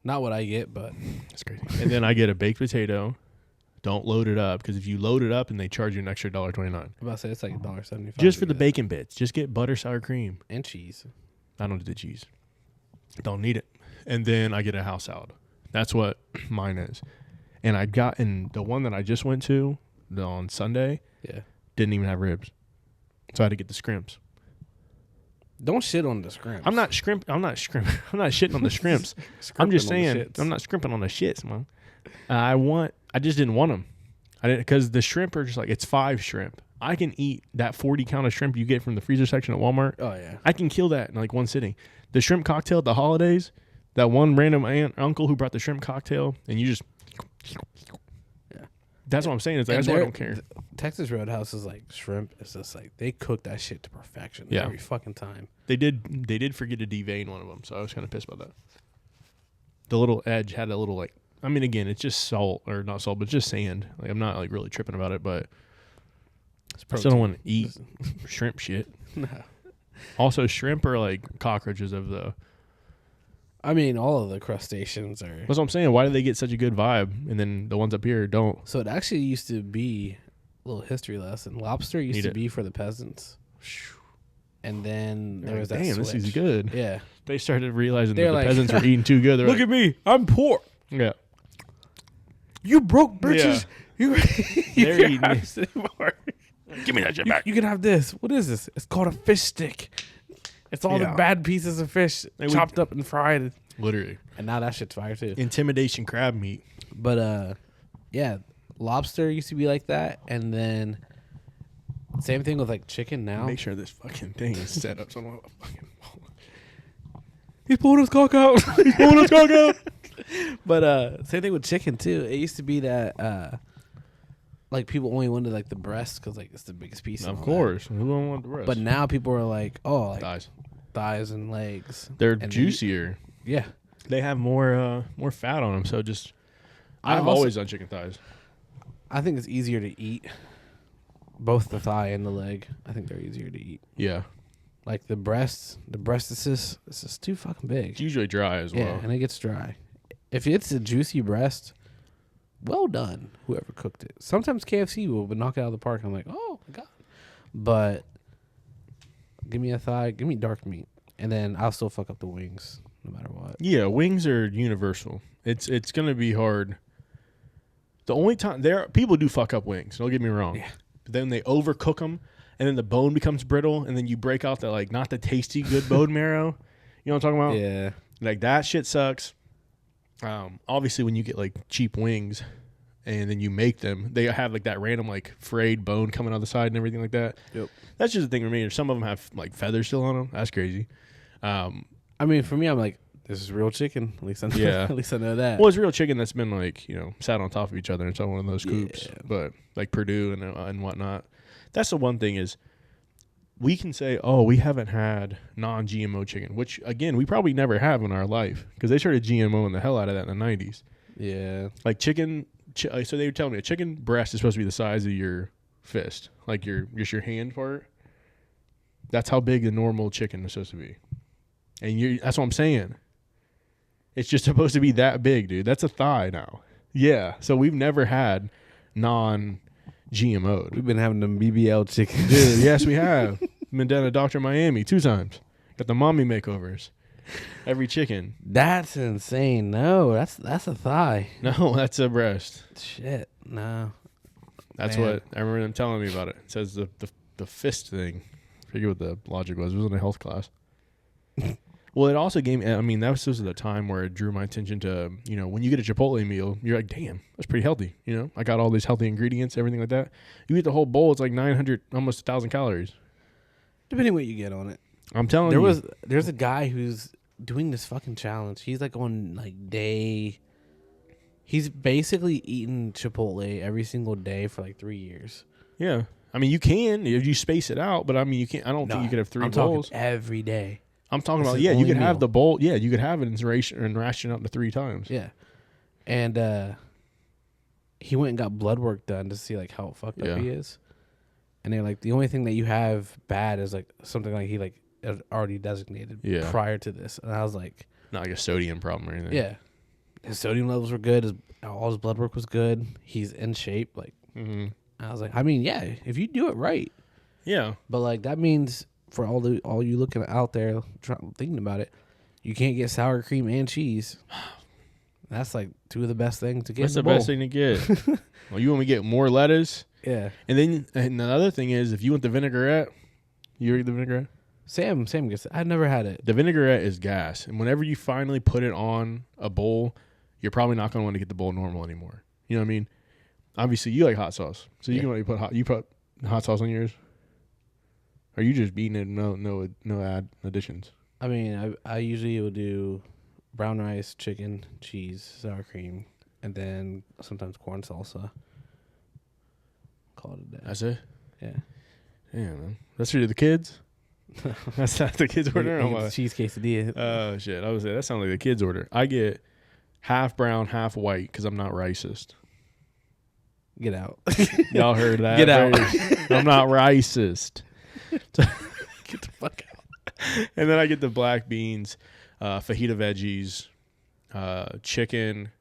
Not what I get, but That's crazy. And then I get a baked potato. Don't load it up because if you load it up and they charge you an extra $1.29. I'm about to say it's like $1.75. Just for the bacon bits. Just get butter, sour cream. and cheese. I don't do the cheese. Don't need it. And then I get a house salad. That's what mine is. And I got in the one that I just went to on Sunday. Yeah. Didn't even have ribs. So I had to get the scrimps. Don't shit on the scrimps. I'm not shitting on the scrimps. I'm just saying I'm not scrimping on the shits, man. I just didn't want them. I didn't because the shrimp are just like it's 5 shrimp. I can eat that 40 count of shrimp you get from the freezer section at Walmart. Oh yeah. I can kill that in like one sitting. The shrimp cocktail at the holidays, that one random uncle who brought the shrimp cocktail, and you just Yeah. That's what I'm saying. It's like, that's why I don't care. Texas Roadhouse is like shrimp. It's just like they cook that shit to perfection every fucking time. They did forget to devein one of them, so I was kind of pissed about that. The little edge had a little like. I mean, again, it's just salt or not salt, but just sand. Like I'm not like really tripping about it, but I still don't want to eat shrimp shit. No. Also, shrimp are like cockroaches of the. I mean, all of the crustaceans are. That's what I'm saying. Why do they get such a good vibe, and then the ones up here don't? So it actually used to be a little history lesson. Lobster used to be for the peasants, and then there was that. Damn, switch. this is good. Yeah, They started realizing that They're the like, peasants were eating too good. They're look at me, I'm poor. yeah. You broke bitches. You They're can't eating have it. this anymore. Give me that shit back. You can have this. What is this? It's called a fish stick. It's all the bad pieces of fish chopped up and fried. Literally. And now that shit's fire too. Intimidation crab meat. But yeah, lobster used to be like that, and then same thing with like chicken now. Make sure this fucking thing is set up so I'm not fucking. He's pulling his cock out. He's pulling his cock out. But same thing with chicken too. It used to be that like people only wanted like the breast because like it's the biggest piece. Of course, who don't want the breast? But now people are like, oh, like thighs and legs. They're and juicier. Yeah, they have more fat on them. So just I've always done chicken thighs. I think it's easier to eat both the thigh and the leg. I think they're easier to eat. Yeah, Like the breast is just too fucking big. It's usually dry as well. Yeah, and it gets dry. If it's a juicy breast, well done, whoever cooked it. Sometimes KFC will knock it out of the park. I'm like, oh my god. But give me a thigh, give me dark meat, and then I'll still fuck up the wings no matter what. Yeah, wings are universal. It's gonna be hard. The only time people do fuck up wings. Don't get me wrong. Yeah. But then they overcook them, and then the bone becomes brittle, and then you break out the like not the tasty good bone marrow. You know what I'm talking about? Yeah. Like that shit sucks. Obviously, when you get like cheap wings, and then you make them, they have like that random like frayed bone coming out the side and everything like that. Yep. That's just the thing for me. Some of them have like feathers still on them. That's crazy. I mean, for me, I'm like, this is real chicken. At least I know, Yeah. at least I know that. Well, it's real chicken that's been like, sat on top of each other inside one of those coops. Yeah. But like Purdue and whatnot. That's the one thing is we can say, oh, we haven't had non-GMO chicken, which again, we probably never have in our life because they started GMOing the hell out of that in the 90s. Yeah. Like chicken, so they were telling me a chicken breast is supposed to be the size of your fist, like your hand part. That's how big the normal chicken is supposed to be. And that's what I'm saying. It's just supposed to be that big, dude. That's a thigh now. Yeah. So we've never had non-GMO'd. We've been having them BBL chicken. Dude, yes, we have. Been down to Dr. Miami 2 times. Got the mommy makeovers. Every chicken. That's insane. No, that's a thigh. No, that's a breast. Shit. No. That's Man. what I remember them telling me about it. It says the fist thing. I forget what the logic was. It was in a health class. Well, it also gave me, I mean, that was the time where it drew my attention to, when you get a Chipotle meal, you're like, damn, that's pretty healthy. I got all these healthy ingredients, everything like that. You eat the whole bowl, it's like 900, almost 1,000 calories. Depending what you get on it. I'm telling you. There's a guy who's doing this fucking challenge. He's like on like day. He's basically eating Chipotle every single day for like 3 years. Yeah. I mean, you can if you space it out, but I mean, you can't. I don't think you could have 3 bowls. Talking every day. I'm talking This about, is you only could meal. have the bowl. Yeah, you could have it and ration up to 3 times. Yeah. And he went and got blood work done to see like how fucked up he is. And they're like, the only thing that you have bad is like something like he like had already designated prior to this. And I was like, Not like a sodium problem or anything. yeah, his sodium levels were good. All his blood work was good. He's in shape. Like, I was like, I mean, yeah, if you do it right. Yeah. But like that means for all you looking out there thinking about it, you can't get sour cream and cheese. That's like 2 of the best things to get. That's in the best thing to get. Well, you want me to get more lettuce? Yeah. And the other thing is, if you want the vinaigrette, you eat the vinaigrette? Sam gets it. I've never had it. The vinaigrette is gas. And whenever you finally put it on a bowl, you're probably not going to want to get the bowl normal anymore. You know what I mean? Obviously, you like hot sauce. So you can put hot sauce on yours? Or are you just beating it no additions? I mean, I usually will do brown rice, chicken, cheese, sour cream, and then sometimes corn salsa. Call it a day. That's it? Yeah. Yeah, man. That's for the kids? That's not the kids' order? Cheese quesadilla. Oh, shit. I was saying, that sounds like the kids' order. I get half brown, half white because I'm not racist. Get out. Y'all heard that? Get out. I'm not racist. Get the fuck out. And then I get the black beans, fajita veggies, chicken.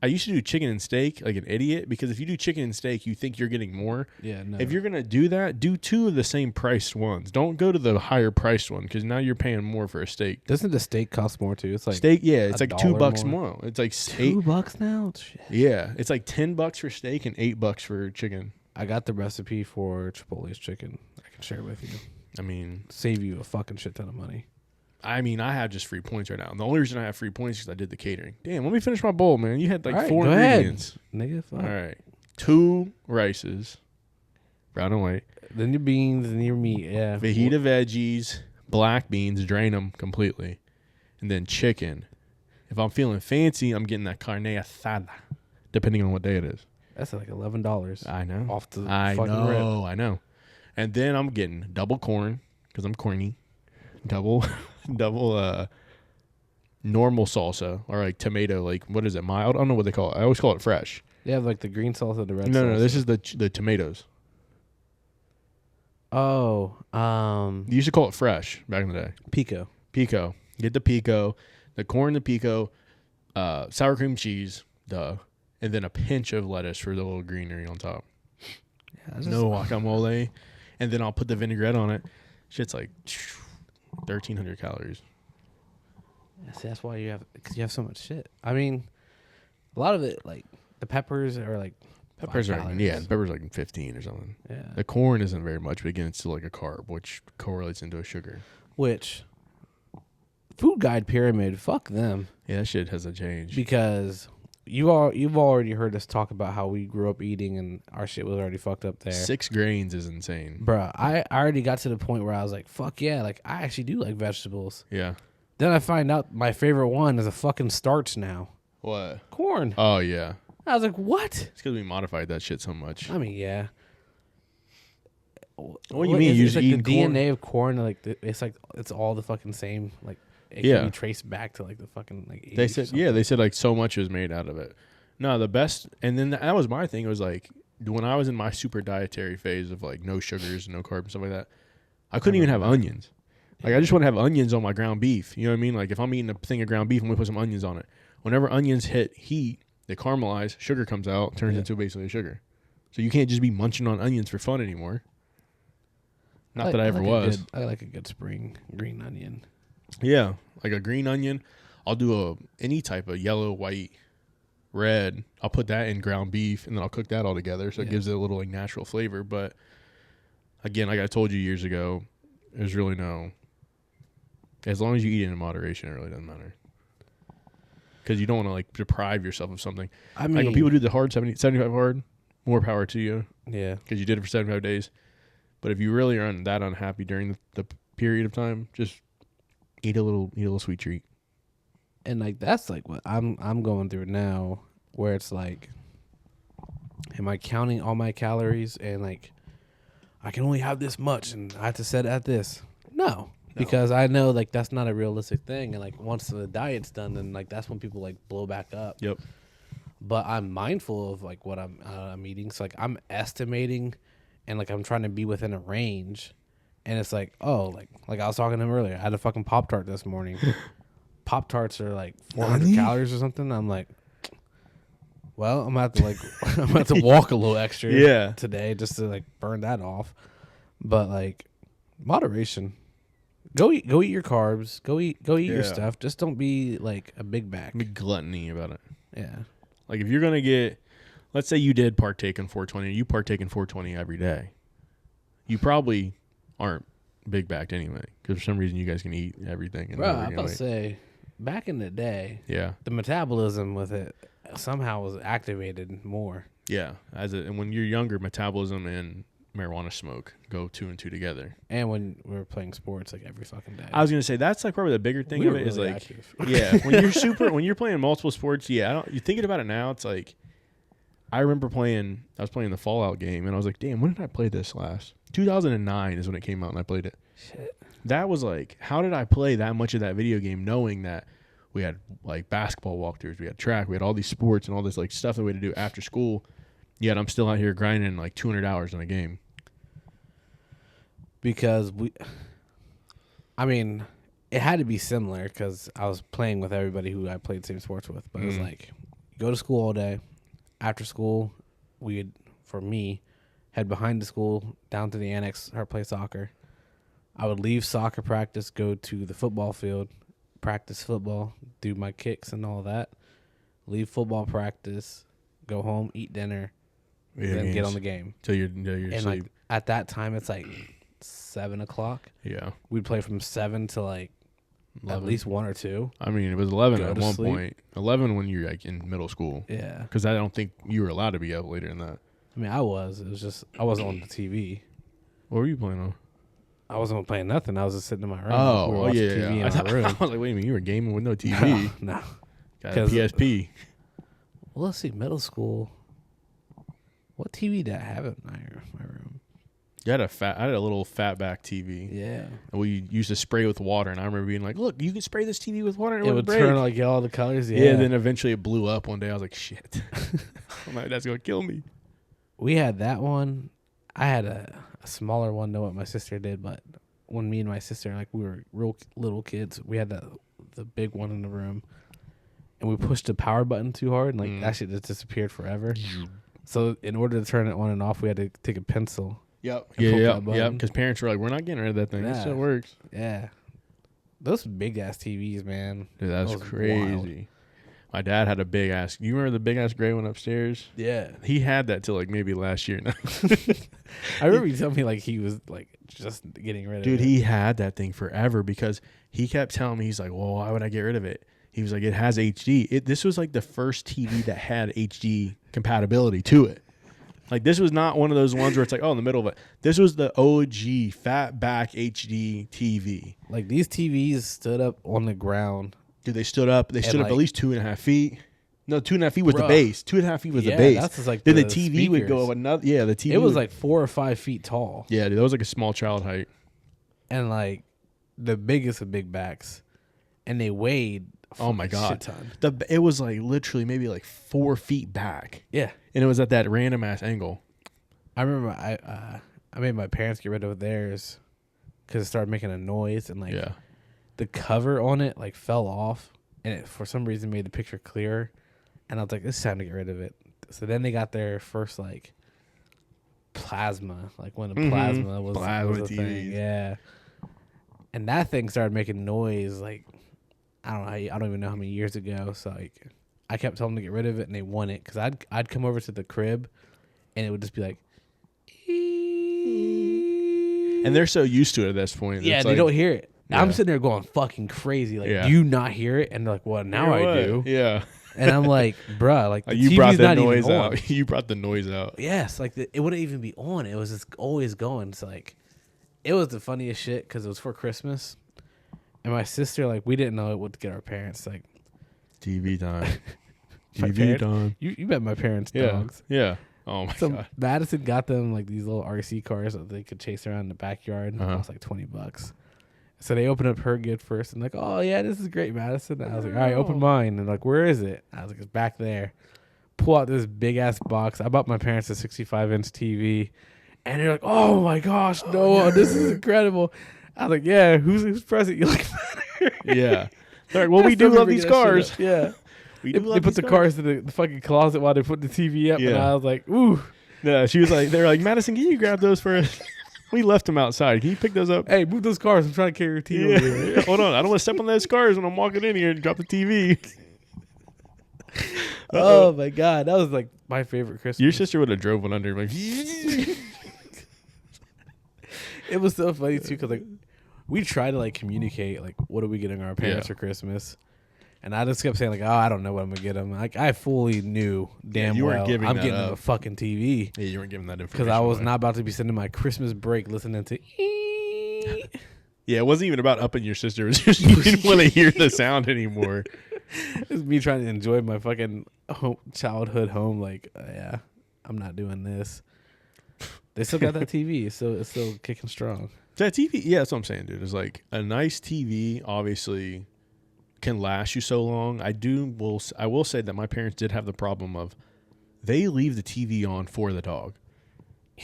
I used to do chicken and steak like an idiot because if you do chicken and steak, you think you're getting more. Yeah, no. If you're going to do that, do 2 of the same priced ones. Don't go to the higher priced one because now you're paying more for a steak. Doesn't the steak cost more too? It's like steak, yeah, it's like $2 more. more. It's like $2 now? Shit. Yeah, it's like $10 for steak and $8 for chicken. I got the recipe for Chipotle's chicken. I can share it with you. I mean, save you a fucking shit ton of money. I mean, I have just free points right now. The only reason I have free points is because I did the catering. Damn, let me finish my bowl, man. You had like right, 4 go ingredients. Ahead. Nigga, fuck. All right. 2 rices, brown and white. Then your beans and your meat, yeah. Fajita veggies, black beans, drain them completely. And then chicken. If I'm feeling fancy, I'm getting that carne asada, depending on what day it is. That's like $11. I know. Off the I fucking know. rip. I know. And then I'm getting double corn because I'm corny. Double normal salsa or like tomato, like what is it, mild? I don't know what they call it. I always call it fresh. They have like the green salsa, the red salsa. No, this is the tomatoes. Oh, You used to call it fresh back in the day. pico. Pico. Get the pico, the corn, the pico, sour cream cheese, duh, and then a pinch of lettuce for the little greenery on top. Yeah, No guacamole, and then I'll put the vinaigrette on it. Shit's like 1,300 calories. See, that's why because you have so much shit. I mean, a lot of it, like the peppers are like Peppers 5 are calories. peppers are like 15 or something. Yeah. The corn isn't very much, but again, it's still like a carb, which correlates into a sugar. Which food guide pyramid, fuck them. Yeah, that shit hasn't changed. Because you've already heard us talk about how we grew up eating and our shit was already fucked up there. 6 grains is insane. Bruh, I already got to the point where I was like, fuck yeah, like I actually do like vegetables. Yeah. Then I find out my favorite one is a fucking starch now. What? Corn. Oh, yeah. I was like, what? It's because we modified that shit so much. I mean, yeah. What do you mean? You just like eating the corn? DNA of corn, it's all the fucking same. Like it Yeah. can be traced back to like the fucking like. 80s They or said, something. yeah, they said like so much was made out of it. No, the best, and then that was my thing. It was like when I was in my super dietary phase of like no sugars, no carbs, and stuff like that, I couldn't even have onions. Like I just want to have onions on my ground beef. You know what I mean? Like if I'm eating a thing of ground beef, I'm gonna put some onions on it. Whenever onions hit heat, they caramelize, sugar comes out, turns into basically a sugar. So you can't just be munching on onions for fun anymore. Not that I ever was. I like a good spring green onion. Yeah, like a green onion. I'll do any type of yellow, white, red. I'll put that in ground beef, and then I'll cook that all together, so it gives it a little like natural flavor. But again, like I told you years ago, there's really no. As long as you eat it in moderation, it really doesn't matter. Because you don't want to like deprive yourself of something. I mean, Like when people do the hard 75 hard, more power to you. Yeah. Because you did it for 75 days. But if you really are that unhappy during the period of time, just eat a little sweet treat. And like that's like what I'm going through now, where it's like, am I counting all my calories and like I can only have this much and I have to set at this? No. Because I know like that's not a realistic thing, and like once the diet's done, then like that's when people like blow back up. Yep. But I'm mindful of like what I'm eating, so like I'm estimating, and like I'm trying to be within a range, and it's like like I was talking to him earlier. I had a fucking Pop-Tart this morning. Pop-Tarts are like 400 calories or something. I'm like, well, I'm gonna have to walk a little extra today just to like burn that off. But like moderation. Go eat your carbs. Go eat your stuff. Just don't be like a big back. Be gluttony about it. Yeah. Like if you're gonna get, let's say you did partake in 420, you partake in 420 every day, you probably aren't big backed anyway. Because for some reason you guys can eat everything. And Bro, I'm about to say, back in the day, the metabolism with it somehow was activated more. Yeah, and when you're younger, metabolism and marijuana smoke go 2 and 2 together. And when we're playing sports like every fucking day. I was gonna say that's like probably the bigger thing of it is like active. when you're playing multiple sports, you're thinking about it now, it's like I was playing the Fallout game and I was like, damn, when did I play this last? 2009 is when it came out and I played it. Shit. That was like, how did I play that much of that video game knowing that we had like basketball walkthroughs, we had track, we had all these sports and all this like stuff that we had to do after school, yet I'm still out here grinding like 200 hours in a game. Because it had to be similar because I was playing with everybody who I played the same sports with. But it was like, go to school all day. After school, we would, for me, head behind the school, down to the annex, or play soccer. I would leave soccer practice, go to the football field, practice football, do my kicks and all that. Leave football practice, go home, eat dinner, then get on the game. Till you're and asleep. like at that time, it's like 7 o'clock. Yeah. We'd play from 7 to like 11. at least 1 or 2. I mean, it was 11 Go at to one sleep. point. 11 when you're like in middle school. Yeah. Because I don't think you were allowed to be up later than that. I mean, I was. It was just, I wasn't on the TV. What were you playing on? I wasn't playing nothing. I was just sitting in my room. Oh, we were watching TV in I our room. was like, wait a minute, you were gaming with no TV? No. Got a PSP. Well, let's see. Middle school. What TV did I have in my room? I had a little fatback TV. Yeah. And we used to spray with water, and I remember being like, look, you can spray this TV with water and It would turn like all the colors. Yeah. And then eventually it blew up one day. I was like, shit. That's going to kill me. We had that one. I had a smaller one than what my sister did, but when me and my sister, like, we were real little kids, we had the big one in the room, and we pushed the power button too hard, and like that shit just disappeared forever. So in order to turn it on and off, we had to take a pencil. Yep. Yeah. Because parents were like, "We're not getting rid of that thing. It still works." Yeah. Those big ass TVs, man. Dude, that's crazy. Wild. My dad had a big ass. You remember the big ass gray one upstairs? Yeah. He had that till like maybe last year. I remember you telling me like he was like just getting rid of it. Dude, he had that thing forever because he kept telling me, he's like, "Well, why would I get rid of it?" He was like, "It has HD." This was like the first TV that had HD compatibility to it. Like, this was not one of those ones where it's like, oh, in the middle of it. This was the OG fat back HD TV. Like, these TVs stood up on the ground. Dude, they stood up. They stood up at least 2.5 feet. No, 2.5 feet was the base. 2.5 feet was the base. That's just like then the TV speakers would go up another. Yeah, the TV. It was like 4 or 5 feet tall. Yeah, dude, that was like a small child height. And like the biggest of big backs, and they weighed. Oh my god! Shit ton. It was like literally maybe like 4 feet back. Yeah, and it was at that random ass angle. I remember I made my parents get rid of theirs because it started making a noise, and like the cover on it like fell off, and it for some reason made the picture clearer. And I was like, it's time to get rid of it. So then they got their first like plasma, like when the plasma was a thing. Yeah. And that thing started making noise like I don't even know how many years ago. So like I kept telling them to get rid of it, and they won it because I'd come over to the crib, and it would just be like, and they're so used to it at this point. Yeah, they don't hear it. Yeah. I'm sitting there going fucking crazy. Like, do you not hear it? And they're like, well, now I do. Yeah. And I'm like, bruh, like the you TV's brought not the noise even out. on. You brought the noise out. Yes, like it wouldn't even be on. It was just always going. It's like, it was the funniest shit because it was for Christmas, and my sister, like, we didn't know what to get our parents. Like, TV time. TV time. You bet my parents dogs. Yeah. Oh my god. Madison got them like these little RC cars that they could chase around in the backyard. And it cost like $20. So they opened up her gift first and like, oh yeah, this is great, Madison. And I was like, all right, open mine. And like, where is it? I was like, it's back there. Pull out this big ass box. I bought my parents a 65-inch TV, and they're like, oh my gosh, Noah, this is incredible. I was like, yeah, who's present? You like better? Yeah. They're like, well, we do love these cars. Yeah. They put the cars in the fucking closet while they put the TV up, and I was like, ooh. Yeah, she was like, they're like, Madison, can you grab those for us? We left them outside. Can you pick those up? Hey, move those cars. I'm trying to carry your TV over here. Hold on. I don't want to step on those cars when I'm walking in here and drop the TV. Oh, my God. That was like my favorite Christmas. Your sister would have drove one under. Like, it was so funny, too, because like, we tried to like communicate, like, what are we getting our parents for Christmas? And I just kept saying, like, oh, I don't know what I'm going to get them. Like, I fully knew damn well I'm getting them a fucking TV. Yeah, you weren't giving that information. Because I was not about to be spending my Christmas break listening to. Yeah, it wasn't even about upping your sister. It was just you didn't want to hear the sound anymore. It was me trying to enjoy my fucking childhood home. Like, yeah, I'm not doing this. They still got that TV, so it's still kicking strong. That TV, yeah, that's what I'm saying, dude. It's like a nice TV, obviously, can last you so long. I will say that my parents did have the problem of they leave the TV on for the dog.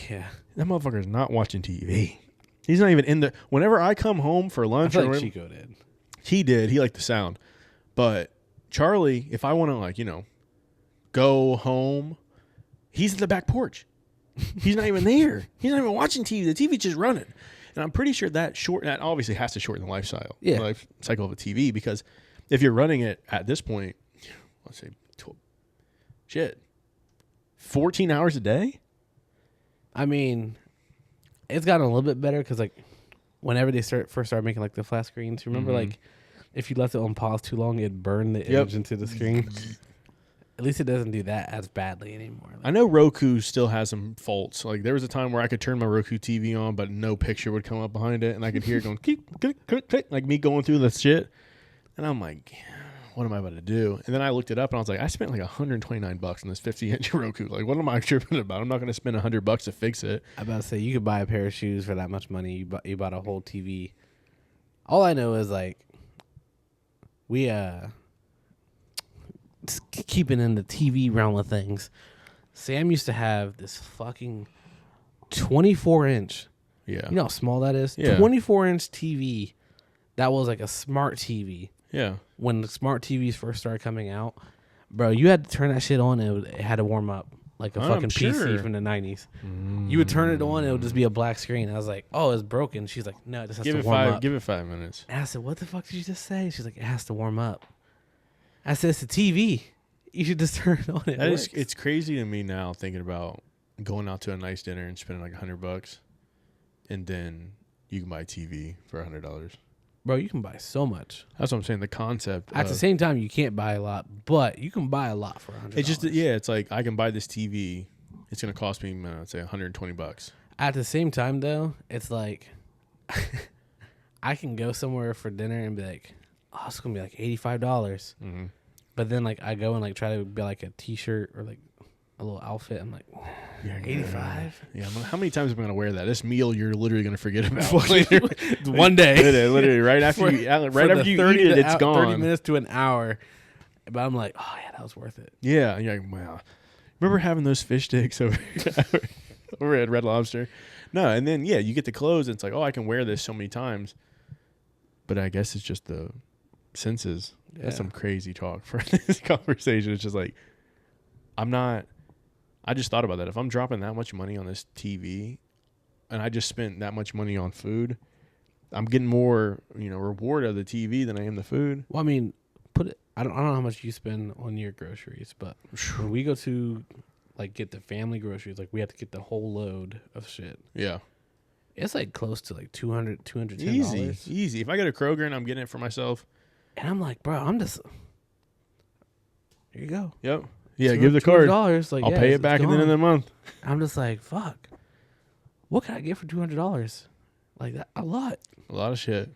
Yeah, that motherfucker's not watching TV. He's not even in the. Whenever I come home for lunch, I feel like Chico did. He did. He liked the sound, but Charlie, if I want to go home, he's at the back porch. He's not even there. He's not even watching TV. The TV's just running. And I'm pretty sure that obviously has to shorten the life cycle of a TV, because if you're running it at this point, let's say, 14 hours a day? I mean, it's gotten a little bit better because, like, whenever they first started making, like, the flat screens, remember, like, if you left it on pause too long, it'd burn the image into the screen? At least it doesn't do that as badly anymore. I know Roku still has some faults. Like, there was a time where I could turn my Roku TV on, but no picture would come up behind it, and I could hear it going, click, like me going through the shit. And I'm like, what am I about to do? And then I looked it up, and I was like, I spent like $129 on this 50-inch Roku. Like, what am I tripping about? I'm not going to spend $100 to fix it. I'm about to say, you could buy a pair of shoes for that much money. You bought a whole TV. All I know is, like, we, just keeping in the TV realm of things, Sam used to have this fucking 24-inch. Yeah. You know how small that is? Yeah. 24-inch TV. That was like a smart TV. Yeah. When the smart TVs first started coming out, bro, you had to turn that shit on and it had to warm up like a fucking PC from the 90s. You would turn it on, it would just be a black screen. I was like, oh, it's broken. She's like, no, it just has to warm up. Give it 5 minutes. And I said, what the fuck did you just say? She's like, it has to warm up. I said, it's a TV. You should just turn it on. It's crazy to me now thinking about going out to a nice dinner and spending like $100, and then you can buy a TV for $100. Bro, you can buy so much. That's what I'm saying. The concept. At the same time, you can't buy a lot, but you can buy a lot for $100. It's just it's like I can buy this TV. It's gonna cost me, I'd say, $120. At the same time, though, it's like I can go somewhere for dinner and be like, oh, it's gonna be like $85. Mm-hmm. But then like I go and like try to buy like a T-shirt or like a little outfit. I'm like, 85. Yeah. How many times am I gonna wear that? This meal you're literally gonna forget about. One day, literally right after you eat it, it's gone. 30 minutes to an hour. But I'm like, oh yeah, that was worth it. Yeah. And you're like, wow. Remember having those fish sticks over at Red Lobster? No, and then you get the clothes. And it's like, oh, I can wear this so many times. But I guess it's just the senses. Yeah. That's some crazy talk for this conversation. It's just like, I just thought about that. If I'm dropping that much money on this TV and I just spent that much money on food, I'm getting more, reward of the TV than I am the food. Well, I mean, I don't know how much you spend on your groceries, but when we go to like get the family groceries, like we have to get the whole load of shit. Yeah. It's like close to like $210. Easy. If I go to Kroger and I'm getting it for myself. And I'm like, bro, here you go. Yep. Yeah, give the card. Like, I'll pay it back at the end of the month. I'm just like, fuck. What can I get for $200? Like that, a lot. A lot of shit.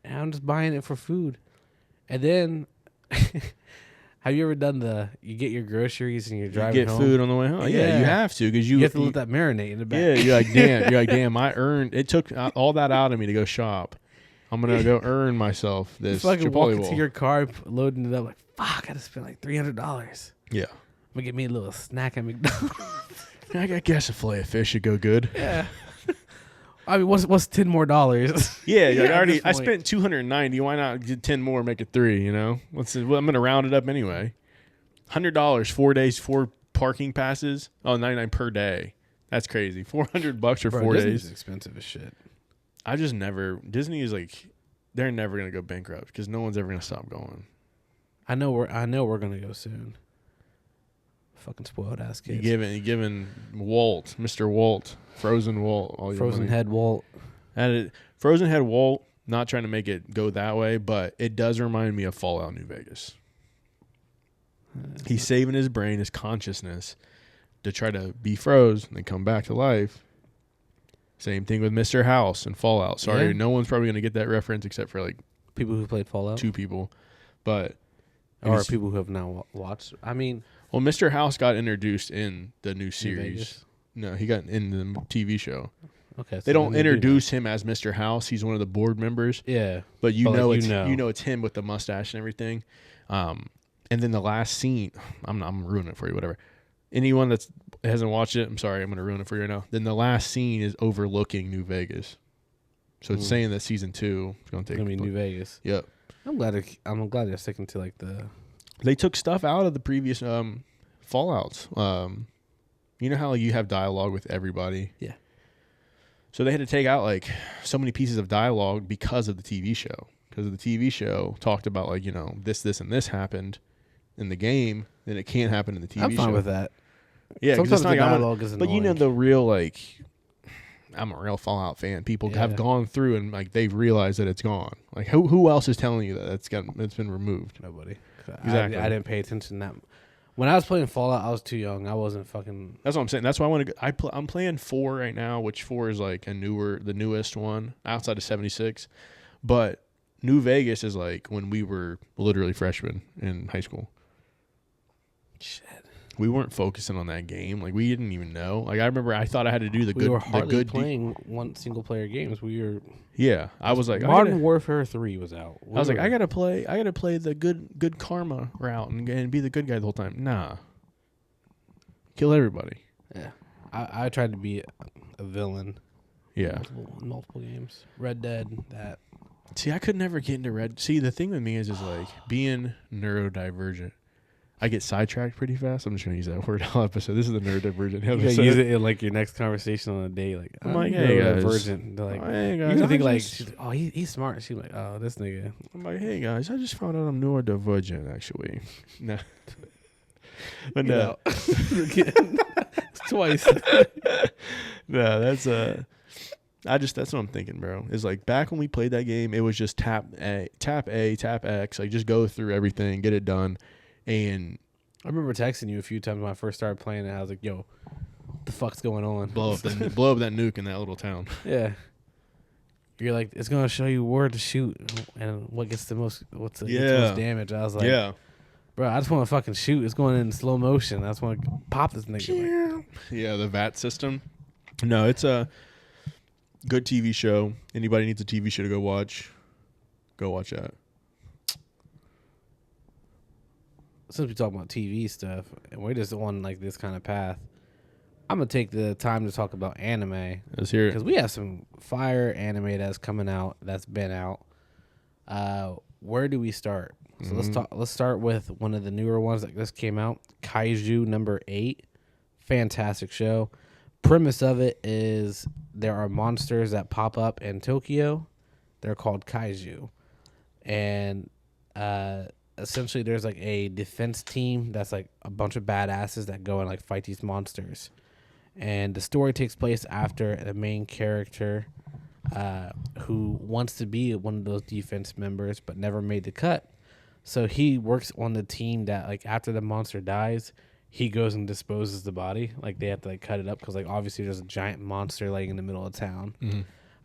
And I'm just buying it for food. And then, have you ever done you get your groceries and you're driving home? You get food on the way home? Yeah, you have to because you have to let that marinate in the back. Yeah, you're like, damn, I earned. It took all that out of me to go shop. I'm gonna go earn myself this. You fucking walk into your car, loading it up, like, fuck, I just spent like $300. Yeah. I'm gonna get me a little snack at McDonald's. I guess a fillet of fish should go good. Yeah. I mean, what's $10 more? Yeah, I spent $290. Why not get 10 more, make it 3? I'm gonna round it up anyway. $100, 4 days, 4 parking passes. Oh, $99 per day. That's crazy. $400 for 4 days. Disney's expensive as shit. I just never. Disney is like, they're never gonna go bankrupt because no one's ever gonna stop going. I know we're gonna go soon. Fucking spoiled ass kids. You giving Walt, Mr. Walt, Frozen Walt, all your Frozen money. Head Walt. Frozen Head Walt. Not trying to make it go that way, but it does remind me of Fallout New Vegas. He's saving his brain, his consciousness, to try to be froze and then come back to life. Same thing with Mr. House and Fallout. Sorry, no one's probably gonna get that reference except for like people who played Fallout. 2 people, but or people who have now watched. I mean. Well, Mr. House got introduced in the new series. No, he got in the TV show. Okay, so they don't introduce him as Mr. House. He's one of the board members. Yeah, but you know it's him with the mustache and everything. And then the last scene, I'm ruining it for you. Whatever. Anyone that hasn't watched it, I'm sorry, I'm going to ruin it for you right now. Then the last scene is overlooking New Vegas, so it's saying that season 2 is going to take. New Vegas. Yep. I'm glad they're sticking to like the. They took stuff out of the previous Fallouts. You know how you have dialogue with everybody? Yeah. So they had to take out like so many pieces of dialogue because of the TV show. Because the TV show talked about like, this, and this happened in the game, then it can't happen in the TV show. I'm fine with that. Yeah, sometimes the dialogue is annoying. But the real like, I'm a real Fallout fan. People have gone through and like they've realized that it's gone. Like who else is telling you that it's been removed? Nobody. Exactly. I didn't pay attention to that. When I was playing Fallout, I was too young. I wasn't fucking. That's what I'm saying. That's why I want to. I'm playing 4 right now, which 4 is like the newest one outside of 76. But New Vegas is like when we were literally freshmen in high school. Shit. We weren't focusing on that game. Like we didn't even know. Like I remember, I thought I had to do the good. We were hardly playing one single player games. We were. Yeah, I was like, Modern Warfare 3 was out. I was like, I gotta play the good karma route and be the good guy the whole time. Nah, kill everybody. Yeah, I tried to be. a villain. Yeah. Multiple games. Red Dead. That. See, I could never get into Red. See, the thing with me is like being neurodivergent. I get sidetracked pretty fast. I'm just gonna use that word all episode. This is the neurodivergent You episode. gotta use it in like your next conversation on a date. Like I'm like, hey guys. Neurodivergent. They're like, Hey guys. you I think like, just- she's, oh, he's smart. She's like, oh, this nigga. I'm like, hey guys. I just found out I'm neurodivergent. Actually, no. But Get no, out. It's twice. no. That's that's what I'm thinking, bro. Is like back when we played that game, it was just tap A, tap X. Like just go through everything, get it done, and. I remember texting you a few times when I first started playing it. I was like, yo, what the fuck's going on? blow up that nuke in that little town. Yeah. You're like, it's going to show you where to shoot and what gets the most, gets the most damage. I was like, Yeah. bro, I just want to fucking shoot. It's going in slow motion. I just want to pop this nigga. Like, Yeah, the VAT system. No, it's a good TV show. Anybody needs a TV show to go watch that. since we talk about TV stuff and we're just on like this kind of path, I'm going to take the time to talk about anime. Let's hear Because it. we have some fire anime that's coming out, that's been out. Where do we start? So let's start with one of the newer ones that just came out, Kaiju number 8. Fantastic show. Premise of it is there are monsters that pop up in Tokyo. They're called Kaiju. And essentially there's like a defense team that's like a bunch of badasses that go and like fight these monsters. And the story takes place after the main character who wants to be one of those defense members but never made the cut. So he works on the team that like after the monster dies, he goes and disposes the body. Like they have to like cut it up because like obviously there's a giant monster laying in the middle of town.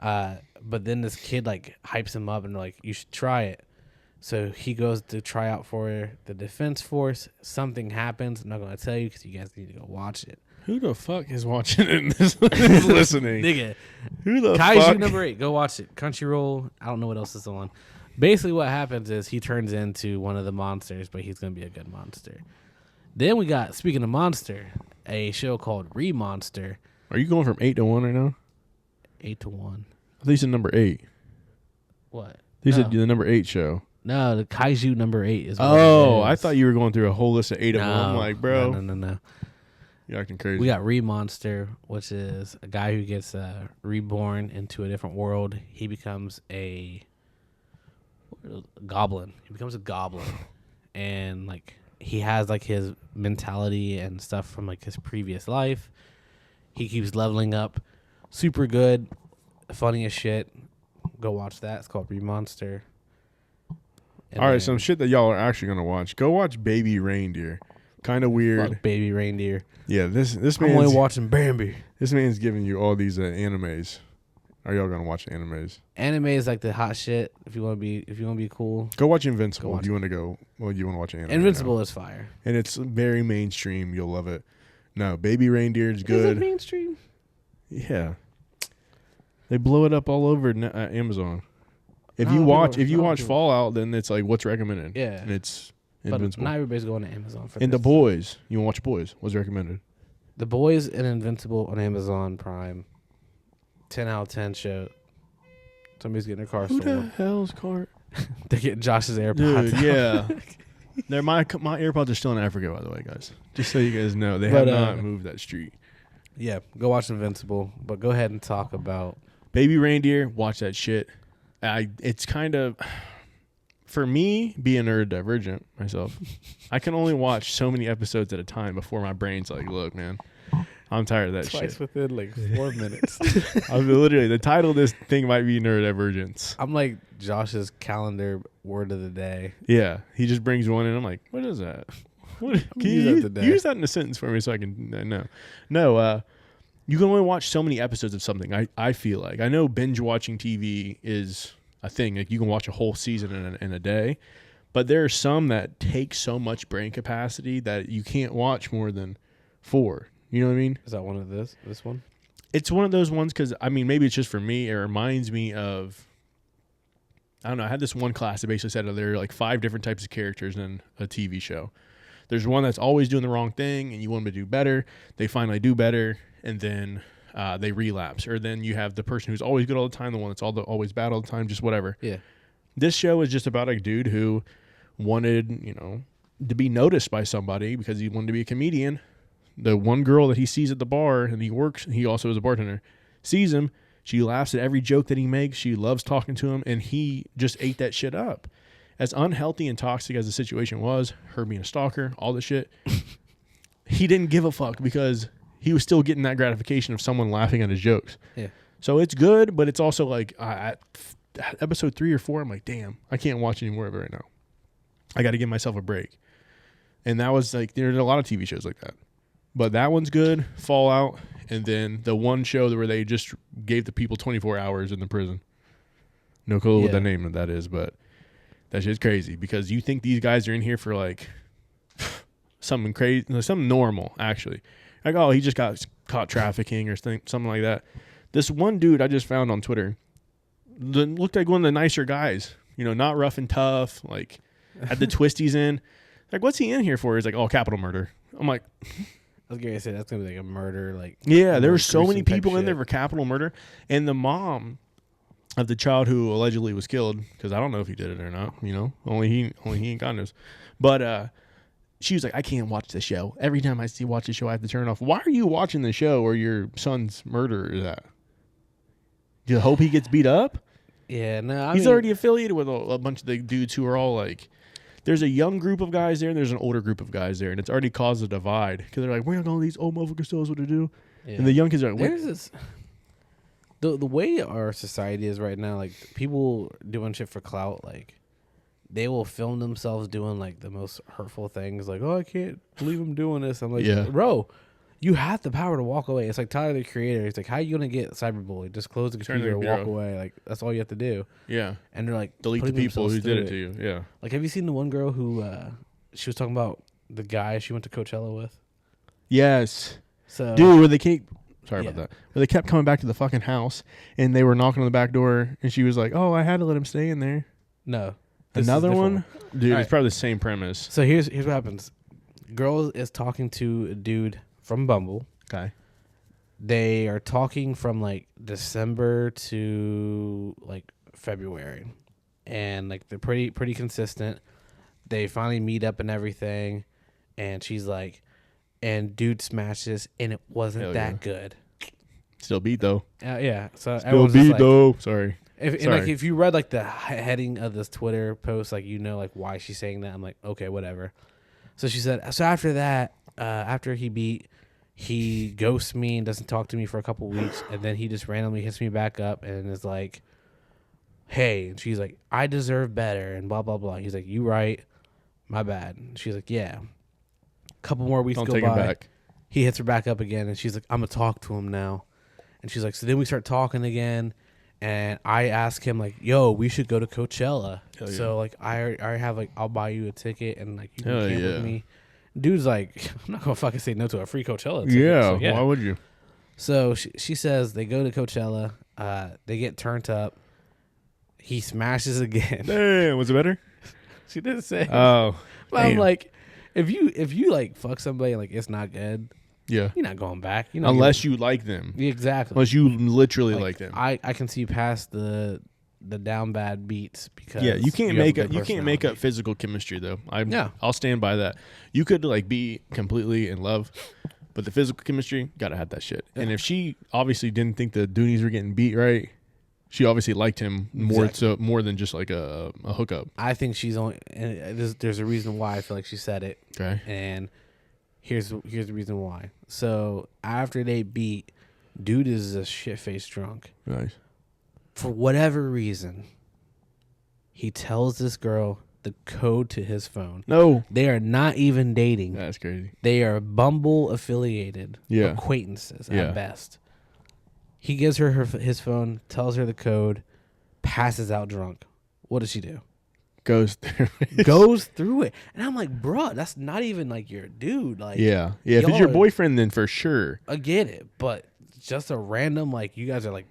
But then this kid like hypes him up and like, you should try it. So he goes to try out for the defense force. Something happens. I'm not going to tell you because you guys need to go watch it. Who the fuck is watching it and this is listening? Nigga. Who the Kaiju fuck? number 8. Go watch it. Crunchyroll. I don't know what else is on. Basically what happens is he turns into one of the monsters, but he's going to be a good monster. Then we got, speaking of monster, a show called Re-Monster. Are you going from 8 to 1 right now? 8 to 1. I think you said number 8. What? These No. are the number 8 show. No, the Kaiju number 8 is what Oh, it I is. thought you were going through a whole list of 8 of them. I'm like, bro, No. you're acting crazy. We got Re-Monster, which is a guy who gets reborn into a different world. He becomes a goblin. He becomes a goblin. And, like, he has, like, his mentality and stuff from, like, his previous life. He keeps leveling up. Super good. Funny as shit. Go watch that. It's called Re-Monster. And All right, then- some shit that y'all are actually going to watch. Go watch Baby Reindeer. Kind of weird. Fuck Baby Reindeer. Yeah, this I'm only man's watching Bambi. this man's giving you all these animes. Are y'all gonna watch animes? Anime is like the hot shit. If you want to be cool, Go watch Invincible. Go watch if you want to go. Well, you want to watch anime. right Invincible now. is fire. And it's very mainstream. You'll love it. No, Baby Reindeer is Is it good. mainstream? Yeah, they blow it up all over Amazon. If No, you watch, people- Fallout, then it's like what's recommended. Yeah. and it's But Invincible. not everybody's going to Amazon for And this. The Boys. You want to watch Boys? What's recommended? The Boys and Invincible on Amazon Prime. 10 out of 10 show. Somebody's getting their car Who the stolen. hell's car? They're getting Josh's AirPods. Dude, yeah. my AirPods are still in Africa, by the way, guys. Just so you guys know, they But, have not moved that street. Yeah, go watch Invincible. But go ahead and talk about. Baby Reindeer, watch that shit. It's kind of, for me, being neurodivergent myself, I can only watch so many episodes at a time before my brain's like, look, man, I'm tired of that shit. within like 4 minutes. I'm literally, the title of this thing might be neurodivergence. I'm like Josh's calendar word of the day. Yeah, he just brings one in. I'm like, what is that? What, can use you that today. use that in a sentence for me so I can know? No, you can only watch so many episodes of something. I feel like I know binge watching TV is a thing. Like you can watch a whole season in a day, but there are some that take so much brain capacity that you can't watch more than 4. You know what I mean? Is that one of this one? It's one of those ones because I mean maybe it's just for me. It reminds me of. I don't know. I had this one class that basically said there are like 5 different types of characters in a TV show. There's one that's always doing the wrong thing, and you want them to do better. They finally do better, and then they relapse. Or then you have the person who's always good all the time, the one that's always bad all the time, just whatever. Yeah. This show is just about a dude who wanted, to be noticed by somebody because he wanted to be a comedian. The one girl that he sees at the bar, and he also is a bartender, sees him. She laughs at every joke that he makes. She loves talking to him, and he just ate that shit up. As unhealthy and toxic as the situation was, her being a stalker, all this shit, he didn't give a fuck because he was still getting that gratification of someone laughing at his jokes. Yeah. So it's good, but it's also like at episode 3 or 4, I'm like, damn, I can't watch any more of it right now. I got to give myself a break. And that was like, there's a lot of TV shows like that. But that one's good, Fallout, and then the one show where they just gave the people 24 hours in the prison. No clue what the name of that is, but that shit's crazy because you think these guys are in here for like something crazy, something normal, actually. Like, oh, he just got caught trafficking or something like that. This one dude I just found on Twitter looked like one of the nicer guys, not rough and tough, like had the twisties in. Like, what's he in here for? He's like, oh, capital murder. I'm like, I was going to say, that's going to be like a murder. Like, yeah, there were so many people in there for capital murder. And the mom of the child who allegedly was killed, because I don't know if he did it or not, only he and God knows. But she was like, I can't watch the show. Every time I watch the show, I have to turn it off. Why are you watching the show where your son's murderer is at? Do you hope he gets beat up? Yeah, no. He's already affiliated with a bunch of the dudes who are all like, there's a young group of guys there and there's an older group of guys there, and it's already caused a divide because they're like, we're not going to these old motherfuckers tell us what to do. Yeah. And the young kids are like, there's this, the way our society is right now, like people doing shit for clout, like they will film themselves doing like the most hurtful things, like, oh, I can't believe I'm doing this. I'm like, bro, you have the power to walk away. It's like Tyler, the creator. He's like, how are you going to get cyberbullied? Just close the computer and walk away. Like, that's all you have to do. Yeah. And they're like, delete the people who did it to you. Yeah. Like, have you seen the one girl who, she was talking about the guy she went to Coachella with? Yes. So, dude, where they kept, about that. Where they kept coming back to the fucking house and they were knocking on the back door and she was like, oh, I had to let him stay in there. No. Another one? Dude, it's probably the same premise. So here's what happens. Girl is talking to a dude from Bumble. Okay. They are talking from like December to like February, and like they're pretty consistent. They finally meet up and everything, and she's like, and dude smashes, and it wasn't that good. Still beat though. Yeah. So still beat though. Sorry. If you read like the heading of this Twitter post, like like why she's saying that, I'm like, okay, whatever. So she said, so after that, after he beat, he ghosts me and doesn't talk to me for a couple weeks, and then he just randomly hits me back up and is like, hey, and she's like, I deserve better, and blah, blah, blah. He's like, you right, my bad. And she's like, yeah. A couple more weeks go by. He hits her back up again, and she's like, I'm going to talk to him now. And she's like, so then we start talking again, and I ask him, like, yo, we should go to Coachella. Yeah. So, like, I have, like, I'll buy you a ticket, and, like, you can camp with me. Dude's like, I'm not going to fucking say no to a free Coachella ticket. Yeah, so, why would you? So, she says they go to Coachella. They get turned up. He smashes again. Damn, was it better? She didn't say. Oh. But I'm like, if you, like, fuck somebody and, like, it's not good. Yeah. You're not going back. Unless you like them. Exactly. Unless you literally like them. I can see past the down bad beats because you can't make up physical chemistry though. I'll stand by that. You could like be completely in love, but the physical chemistry gotta have that shit. Yeah. And if she obviously didn't think the Doonies were getting beat right, she obviously liked him more than just like a hookup. I think she's only. And there's a reason why I feel like she said it. Okay. And here's the reason why. So after they beat, dude is a shit-faced drunk. Nice. For whatever reason, he tells this girl the code to his phone. No. They are not even dating. That's crazy. They are Bumble affiliated acquaintances at best. He gives her his phone, tells her the code, passes out drunk. What does she do? Goes through it. And I'm like, bruh, that's not even like your dude. Like, yeah. If it's your boyfriend, then for sure. I get it. But just a random, like, you guys are like,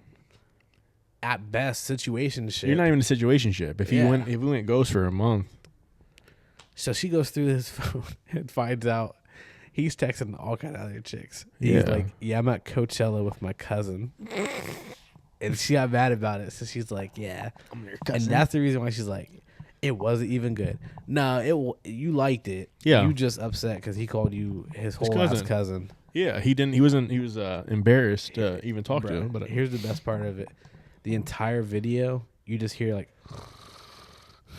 at best, situationship. You're not even a situationship. If we went ghost for a month. So she goes through his phone and finds out He's texting all kind of other chicks. He's like, yeah, I'm at Coachella with my cousin. And she got mad about it. So she's like, yeah. I'm your cousin. And that's the reason why she's like, it wasn't even good. No, you liked it. Yeah. You just upset because he called you his whole ass cousin. Yeah, he didn't. He was embarrassed to even talk to him. But here's the best part of it: the entire video, you just hear like,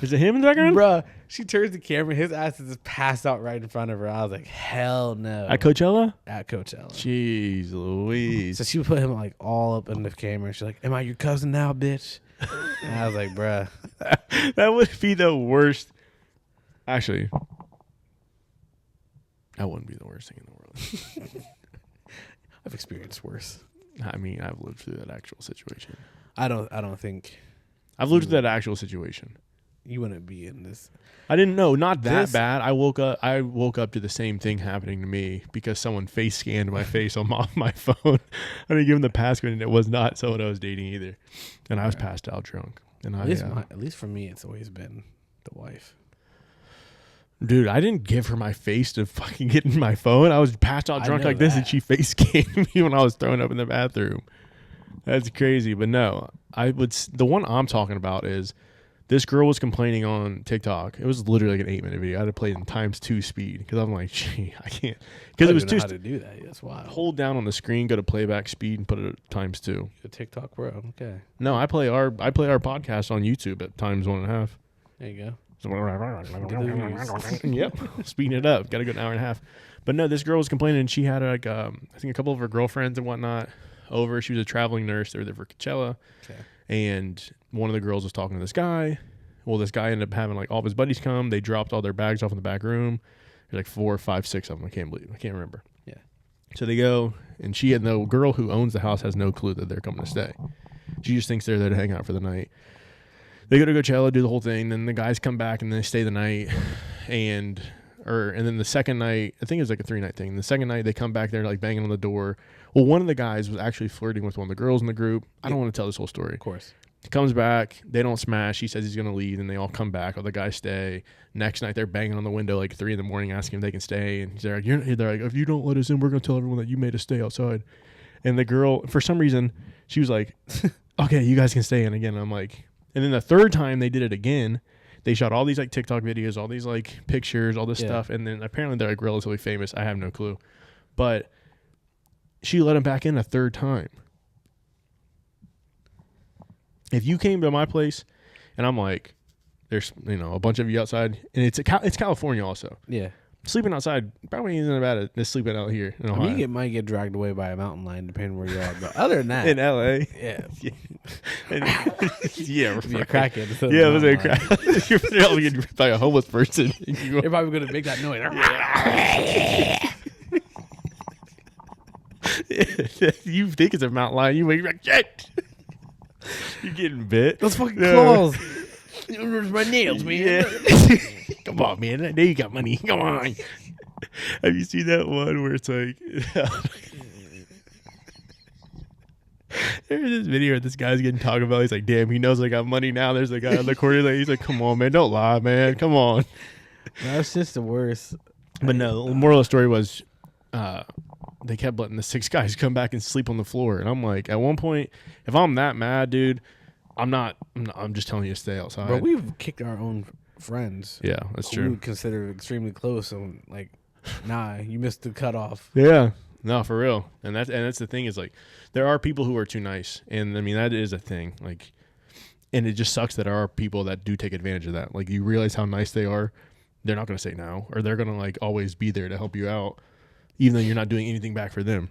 is it him in the background? Bruh, she turns the camera, his ass is just passed out right in front of her. I was like, hell no. At Coachella? At Coachella. Jeez Louise. So she would put him like all up in the camera. She's like, am I your cousin now, bitch? And I was like, bruh. That would be the worst. Actually, that wouldn't be the worst thing in the world. I've experienced worse. I mean, I've lived through that actual situation. I don't think I've lived through that actual situation. You wouldn't be in this. I didn't know, not that bad. I woke up to the same thing happening to me because someone face scanned my face on my phone. I didn't give him the passcode, and it was not someone I was dating either. And I was passed out drunk. And at least for me, it's always been the wife. Dude, I didn't give her my face to fucking get in my phone. I was passed out drunk like this, and she face scanned me when I was throwing up in the bathroom. That's crazy. But no, the one I'm talking about is this girl was complaining on TikTok. It was literally like an 8-minute video. I had to play it in ×2 speed because I'm like, gee, I can't. Because it was too. How to do that? That's wild. Hold down on the screen, go to playback speed, and put it at ×2. A TikTok bro. Okay. No, I play our podcast on YouTube at ×1.5. There you go. Yep, speeding it up. Got to go an hour and a half. But no, this girl was complaining, and she had like I think a couple of her girlfriends and whatnot over. She was a traveling nurse. They were there for Coachella. Okay. And one of the girls was talking to this guy. Well, this guy ended up having like all of his buddies come. They dropped all their bags off in the back room. There's like 4, 5, 6 of them. I can't remember. Yeah. So they go, and the girl who owns the house has no clue that they're coming to stay. She just thinks they're there to hang out for the night. They go to Coachella, do the whole thing. Then the guys come back and they stay the night. And then the second night, I think it was like a 3-night thing. The second night they come back, they're like banging on the door. Well, one of the guys was actually flirting with one of the girls in the group. I don't want to tell this whole story. Of course. He comes back. They don't smash. He says he's going to leave, and they all come back. All the guys stay. Next night, they're banging on the window like 3 a.m, asking if they can stay. And they're like, if you don't let us in, we're going to tell everyone that you made us stay outside. And the girl, for some reason, she was like, okay, you guys can stay in again. And I'm like, and then the third time they did it again, they shot all these like TikTok videos, all these like pictures, all this stuff. And then apparently they're like relatively famous. I have no clue. But she let him back in a third time. If you came to my place and I'm like, there's, a bunch of you outside, and it's California also. Yeah. Sleeping outside probably isn't bad as sleeping out here in Ohio. You might get dragged away by a mountain lion depending where you are. But other than that. In LA. Yeah. Yeah. You're a crackhead. Yeah, it was a crackhead. You're probably getting ripped by a homeless person. You're probably going to make that noise. You think it's a mountain lion. You wake up like, shit. You're getting bit. Those fucking claws. My nails, man. Yeah. Come on, man. I know you got money. Come on. Have you seen that one where it's like there's this video where this guy's getting talked about. He's like, damn, he knows I got money now. There's a guy on the corner. He's like, come on, man. Don't lie, man. Come on. That's just the worst. But no, the moral of the story was they kept letting the 6 guys come back and sleep on the floor. And I'm like, at one point, if I'm that mad, dude, I'm just telling you to stay outside. But we've kicked our own friends. Yeah, that's true. We would consider extremely close. And like, nah, you missed the cutoff. Yeah. No, for real. And that's the thing is like, there are people who are too nice. And I mean, that is a thing. Like, and it just sucks that there are people that do take advantage of that. Like, you realize how nice they are. They're not going to say no, or they're going to like always be there to help you out, even though you're not doing anything back for them.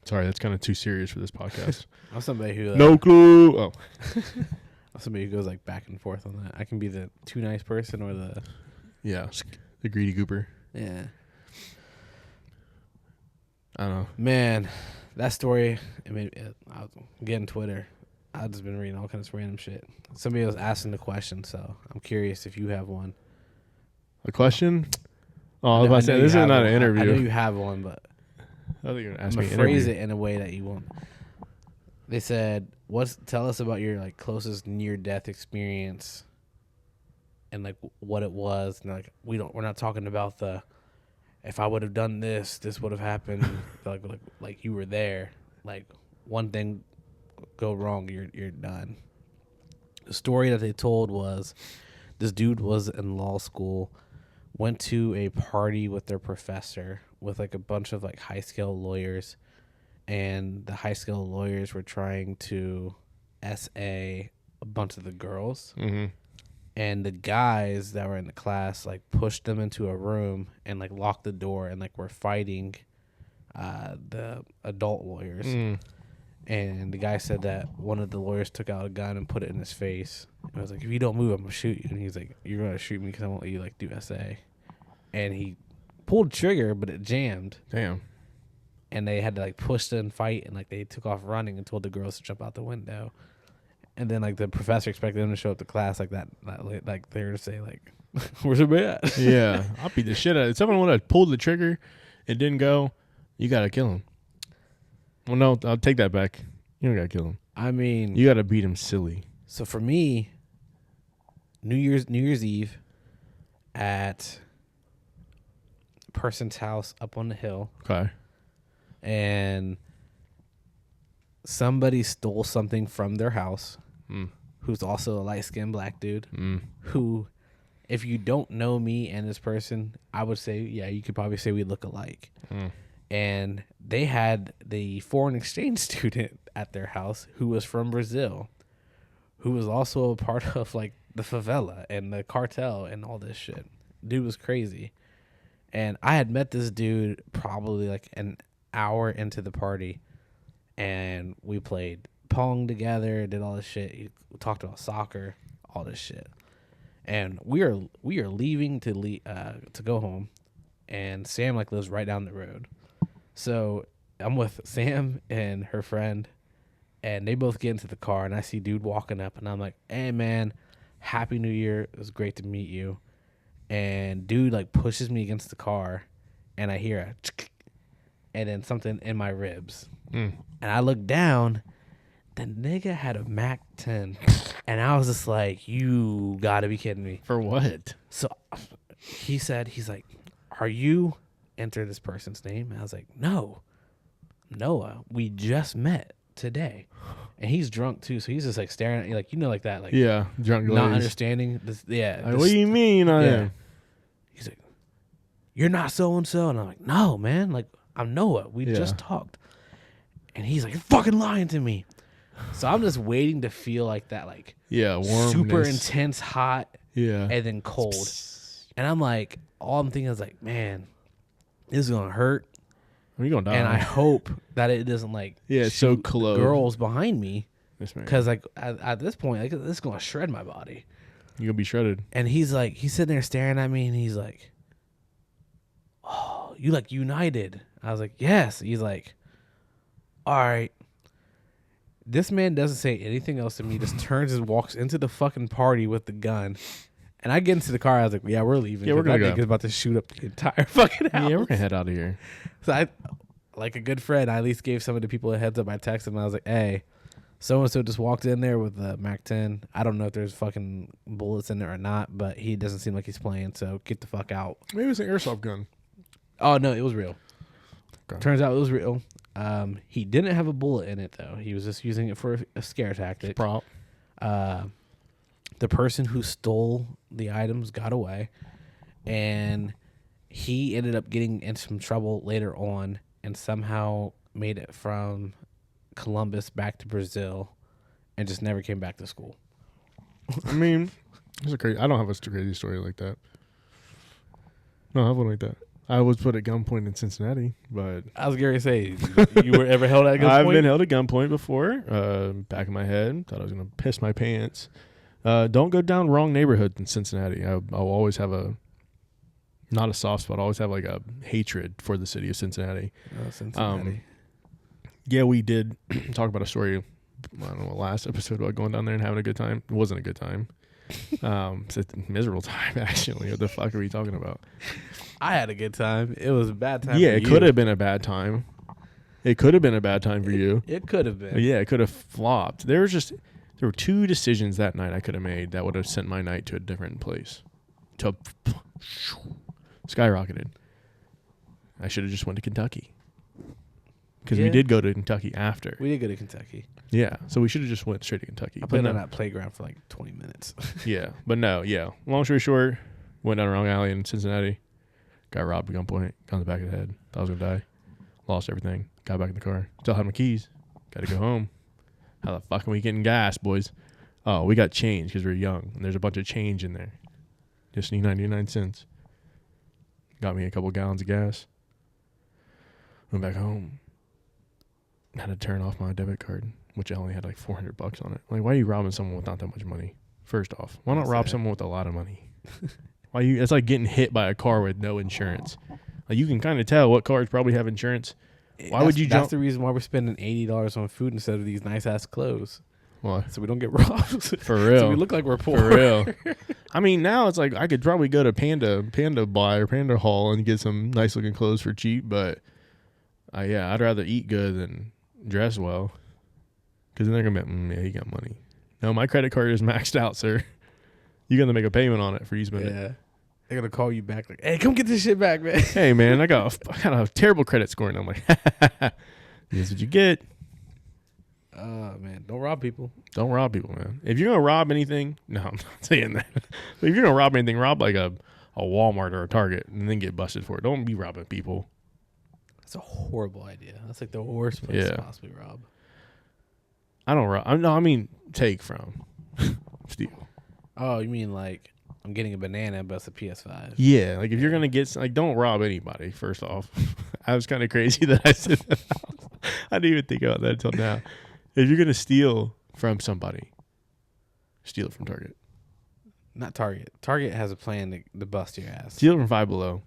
Sorry, that's kind of too serious for this podcast. I'm somebody who no clue. Oh, I'm somebody who goes like back and forth on that. I can be the too nice person or the the greedy goober. Yeah. I don't know, man. That story. I mean, I was getting Twitter. I've just been reading all kinds of random shit. Somebody was asking the question, so I'm curious if you have one. A question? Oh, I was about to say, this is not an interview. I know you have one, but I think you're going to ask I'm me going to phrase it in a way that you won't. They said, tell us about your like closest near-death experience and like what it was. And like we're not talking about the if I would have done this, this would have happened. like you were there. Like one thing go wrong, you're done. The story that they told was this dude was in law school, went to a party with their professor with like a bunch of like high scale lawyers, and the high scale lawyers were trying to SA a bunch of the girls. Mm-hmm. And the guys that were in the class like pushed them into a room and like locked the door and like were fighting the adult lawyers. And the guy said that one of the lawyers took out a gun and put it in his face. And was like, if you don't move, I'm gonna shoot you. And he's like, you're gonna shoot me because I won't let you like do SA. And he pulled the trigger, but it jammed. Damn. And they had to like push them and fight, and like they took off running and told the girls to jump out the window. And then like the professor expected them to show up to class like that, like they were to say like, "Where's the bat?" Yeah, I'll beat the shit out of it. If someone would have pulled the trigger, it didn't go. You gotta kill him. Well, no, I'll take that back. You don't gotta kill him. I mean, you gotta beat him silly. So for me, New Year's Eve at a person's house up on the hill. Okay. And somebody stole something from their house. Who's also a light-skinned black dude. Who, if you don't know me and this person, I would say, yeah, you could probably say we look alike. And they had the foreign exchange student at their house who was from Brazil, who was also a part of like the favela and the cartel and all this shit. Dude was crazy. And I had met this dude probably like an hour into the party, and we played Pong together, did all this shit. We talked about soccer, all this shit. And we are leaving to go home, and Sam like lives right down the road. So I'm with Sam and her friend, and they both get into the car, and I see dude walking up, and I'm like, "Hey man, Happy New Year. It was great to meet you." And dude like pushes me against the car, and I hear a and then something in my ribs. And I look down, the nigga had a Mac 10. And I was just like, you gotta be kidding me. For what? So he's like, are you, enter this person's name? And I was like, no, Noah, we just met today. And he's drunk too, so he's just like staring at you like, like that. Like, yeah, drunk glaze. Not understanding this. Yeah. Like, what do you mean I am? He's like, you're not so-and-so. And I'm like, no, man. Like, I'm Noah. We just talked. And he's like, you're fucking lying to me. So I'm just waiting to feel like that, like, warmness. super intense hot, and then cold. And I'm like, all I'm thinking is like, man, this is gonna hurt. You're gonna die. And I hope that it doesn't like, it's so close. Girls behind me, because like at this point, like this is gonna shred my body. You're gonna be shredded. And he's like, he's sitting there staring at me, and he's like, oh, you like United? I was like, yes. He's like, all right. This man doesn't say anything else to me, just turns and walks into the fucking party with the gun. And I get into the car, I was like, yeah, we're leaving. Yeah, we're going to go. He's about to shoot up the entire fucking house. Yeah, we're going to head out of here. So I, like a good friend, I at least gave some of the people a heads up. I texted them, I was like, hey, so-and-so just walked in there with a Mac 10. I don't know if there's fucking bullets in there or not, but he doesn't seem like he's playing, so get the fuck out. Maybe it's an airsoft gun. Oh, no, it was real. Okay. Turns out it was real. He didn't have a bullet in it, though. He was just using it for a scare tactic. Prop. The person who stole the items got away, and he ended up getting in some trouble later on and somehow made it from Columbus back to Brazil and just never came back to school. I mean, it's I don't have a crazy story like that. No, I have one like that. I was put at gunpoint in Cincinnati, but I was going to say, you were ever held at gunpoint? I've been held at gunpoint before. Back of my head, thought I was going to piss my pants. Don't go down wrong neighborhood in Cincinnati. I'll always have not a soft spot. I always have like a hatred for the city of Cincinnati. Oh, Cincinnati. Yeah, we did talk about a story, I don't know, last episode about going down there and having a good time. It wasn't a good time. It's a miserable time, actually. What the fuck are we talking about? I had a good time. It was a bad time. Yeah, for it could have been a bad time. It could have been a bad time for you. It could have been. Yeah, it could have flopped. There were two decisions that night I could have made that would have sent my night to a different place. Skyrocketed. I should have just went to Kentucky. Because Yeah. we did go to Kentucky after. We did go to Kentucky. Yeah, so we should have just went straight to Kentucky. I played But on no. that playground for like 20 minutes. Yeah, but no, yeah. Long story short, went down the wrong alley in Cincinnati. Got robbed at gunpoint. Got in the back of the head. Thought I was going to die. Lost everything. Got back in the car. Still had my keys. Got to go home. How the fuck are we getting gas, boys? Oh, we got change because we're young. And there's a bunch of change in there. Just need 99 cents. Got me a couple gallons of gas. Went back home. Had to turn off my debit card, which I only had like $400 on it. Like, why are you robbing someone with not that much money? First off, why not rob someone with a lot of money? Why you? It's like getting hit by a car with no insurance. Like, you can kind of tell what cars probably have insurance. Why would you jump? That's the reason why we're spending $80 on food instead of these nice ass clothes. Why? So we don't get robbed. For real. So we look like we're poor. For real. I mean, now it's like I could probably go to Panda Buy or Panda Hall and get some nice looking clothes for cheap, but I'd rather eat good than dress well. Because then they're going to be, yeah, you got money. No, my credit card is maxed out, sir. You're going to make a payment on it for you spend it. Yeah. They're going to call you back like, hey, come get this shit back, man. Hey, man, I got a terrible credit score. And I'm like, this is what you get. Man, don't rob people. Don't rob people, man. If you're going to rob anything, no, I'm not saying that. But if you're going to rob anything, rob like a Walmart or a Target and then get busted for it. Don't be robbing people. That's a horrible idea. That's like the worst place to possibly rob. I don't rob. No, I mean take from. Steal. Oh, you mean like I'm getting a banana, but it's a PS5. Yeah, like if you're going to get, like, don't rob anybody, first off. I was kind of crazy that I said that. I didn't even think about that until now. If you're going to steal from somebody, steal it from Target. Not Target. Target has a plan to bust your ass. Steal it from Five Below.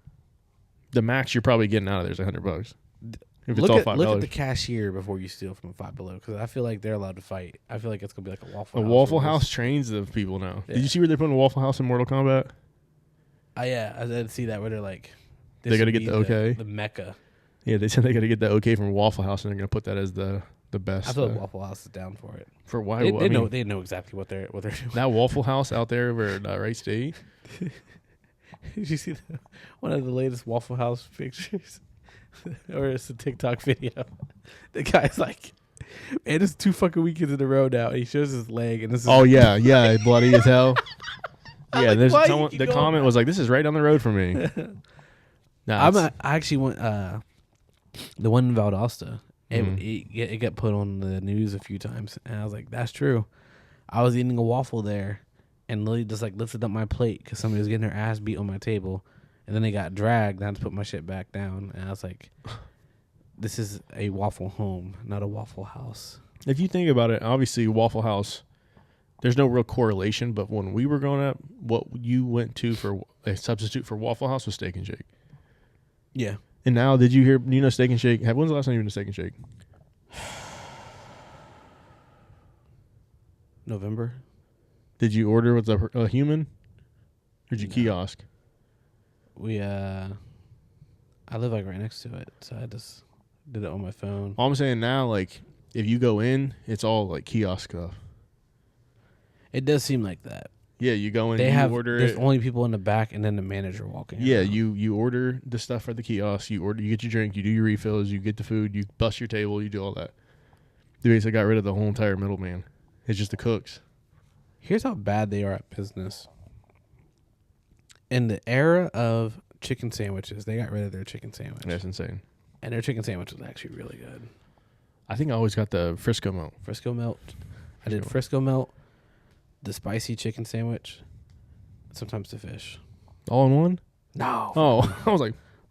The max you're probably getting out of there is $100. If it's all $5. Look at the cashier before you steal from a Five Below, because I feel like they're allowed to fight. I feel like it's gonna be like a Waffle House. A Waffle House trains the people now. Yeah. Did you see where they're putting a Waffle House in Mortal Kombat? Yeah, I did see that where they're like, They got to get the okay. the Mecca. Yeah, they said they got to get the okay from Waffle House, and they're going to put that as the best. I feel like Waffle House is down for it. For why? They know exactly what they're doing. That Waffle House out there over at Wright State. Did you see one of the latest Waffle House pictures? Or it's a TikTok video. The guy's like, man, it's 2 fucking weekends in a row now. He shows his leg, and this is yeah, bloody as hell. Yeah, like, there's why someone. you The keep comment going? was like, "This is right down the road from me." I actually went the one in Valdosta. It got put on the news a few times, and I was like, "That's true." I was eating a waffle there, and Lily just like lifted up my plate because somebody was getting her ass beat on my table, and then they got dragged. And I had to put my shit back down, and I was like, "This is a Waffle Home, not a Waffle House." If you think about it, obviously Waffle House, there's no real correlation. But when we were growing up, what you went to for a substitute for Waffle House was Steak and Shake. Yeah. And now, did you hear? You know, Steak and Shake. When's the last time you went to Steak and Shake? November. Did you order with a human? Or did you kiosk? We I live like right next to it, so I just did it on my phone. All I'm saying now, like, if you go in, it's all like kiosk stuff. It does seem like that. Yeah, you go in, order there's it. only people in the back, and then the manager walking. Yeah, around. you order the stuff for the kiosk. You get your drink. You do your refills. You get the food. You bust your table. You do all that. They basically got rid of the whole entire middleman. It's just the cooks. Here's how bad they are at business. In the era of chicken sandwiches, they got rid of their chicken sandwich. That's insane. And their chicken sandwich was actually really good. I think I always got the Frisco melt. Frisco melt. I did Frisco melt, the spicy chicken sandwich, sometimes the fish. All in one? No. Oh, I was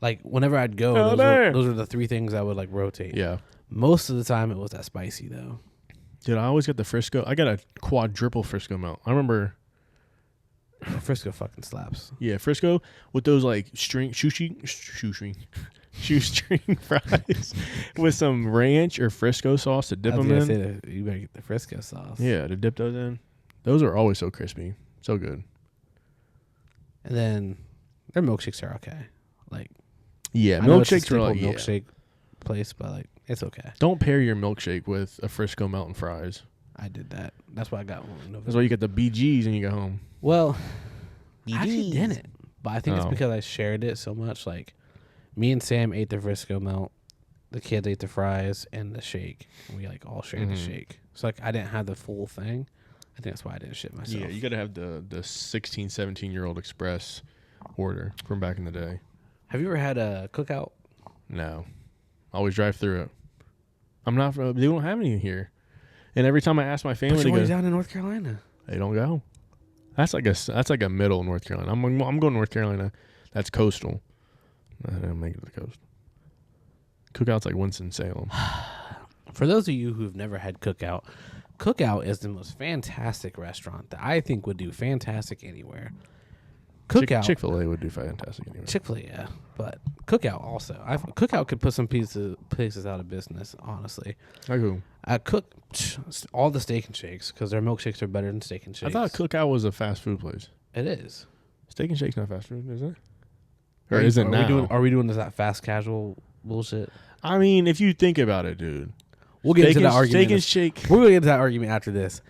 like, whenever I'd go, those were the 3 things I would like rotate. Yeah. Most of the time it was that spicy though. Dude, I always got the Frisco. I got a quadruple Frisco melt. I remember. Frisco fucking slaps. Yeah, Frisco with those like shoestring fries with some ranch or Frisco sauce to dip them in. You better get the Frisco sauce. Yeah, to dip those in. Those are always so crispy. So good. And then their milkshakes are okay. Like, yeah, I know it's a milkshakes are like milkshake place, but like it's okay. Don't pair your milkshake with a Frisco melt and fries. I did that. That's why I got one. That's why you get the BGs and you go home. Well, I actually didn't, but I think it's Oh. because I shared it so much. Like, Me and Sam ate the Frisco melt. The kids ate the fries and the shake. We like all shared the shake. So like I didn't have the full thing. I think that's why I didn't shit myself. Yeah, you got to have the 16, 17-year-old express order from back in the day. Have you ever had a cookout? No. Always drive through it. I'm not. They don't have any here. And every time I ask my family But to you're go, always down in North Carolina. they don't go. That's like a middle North Carolina. I'm going to North Carolina. That's coastal. I didn't make it to the coast. Cookout's like Winston-Salem. For those of you who've never had Cookout, Cookout is the most fantastic restaurant that I think would do fantastic anywhere. Cookout, Chick-fil-A would do fantastic anyway. Chick-fil-A, yeah, but Cookout also. Cookout could put some places out of business, honestly. Like who? All the Steak and Shakes, because their milkshakes are better than Steak and I Shakes. thought Cookout was a fast food place. It is. Steak and Shake's not fast food, is it? Or is it now? Are we doing this that fast casual bullshit? I mean, if you think about it, dude. We'll get into that argument. Steak and Shake. We're going to get into that argument after this.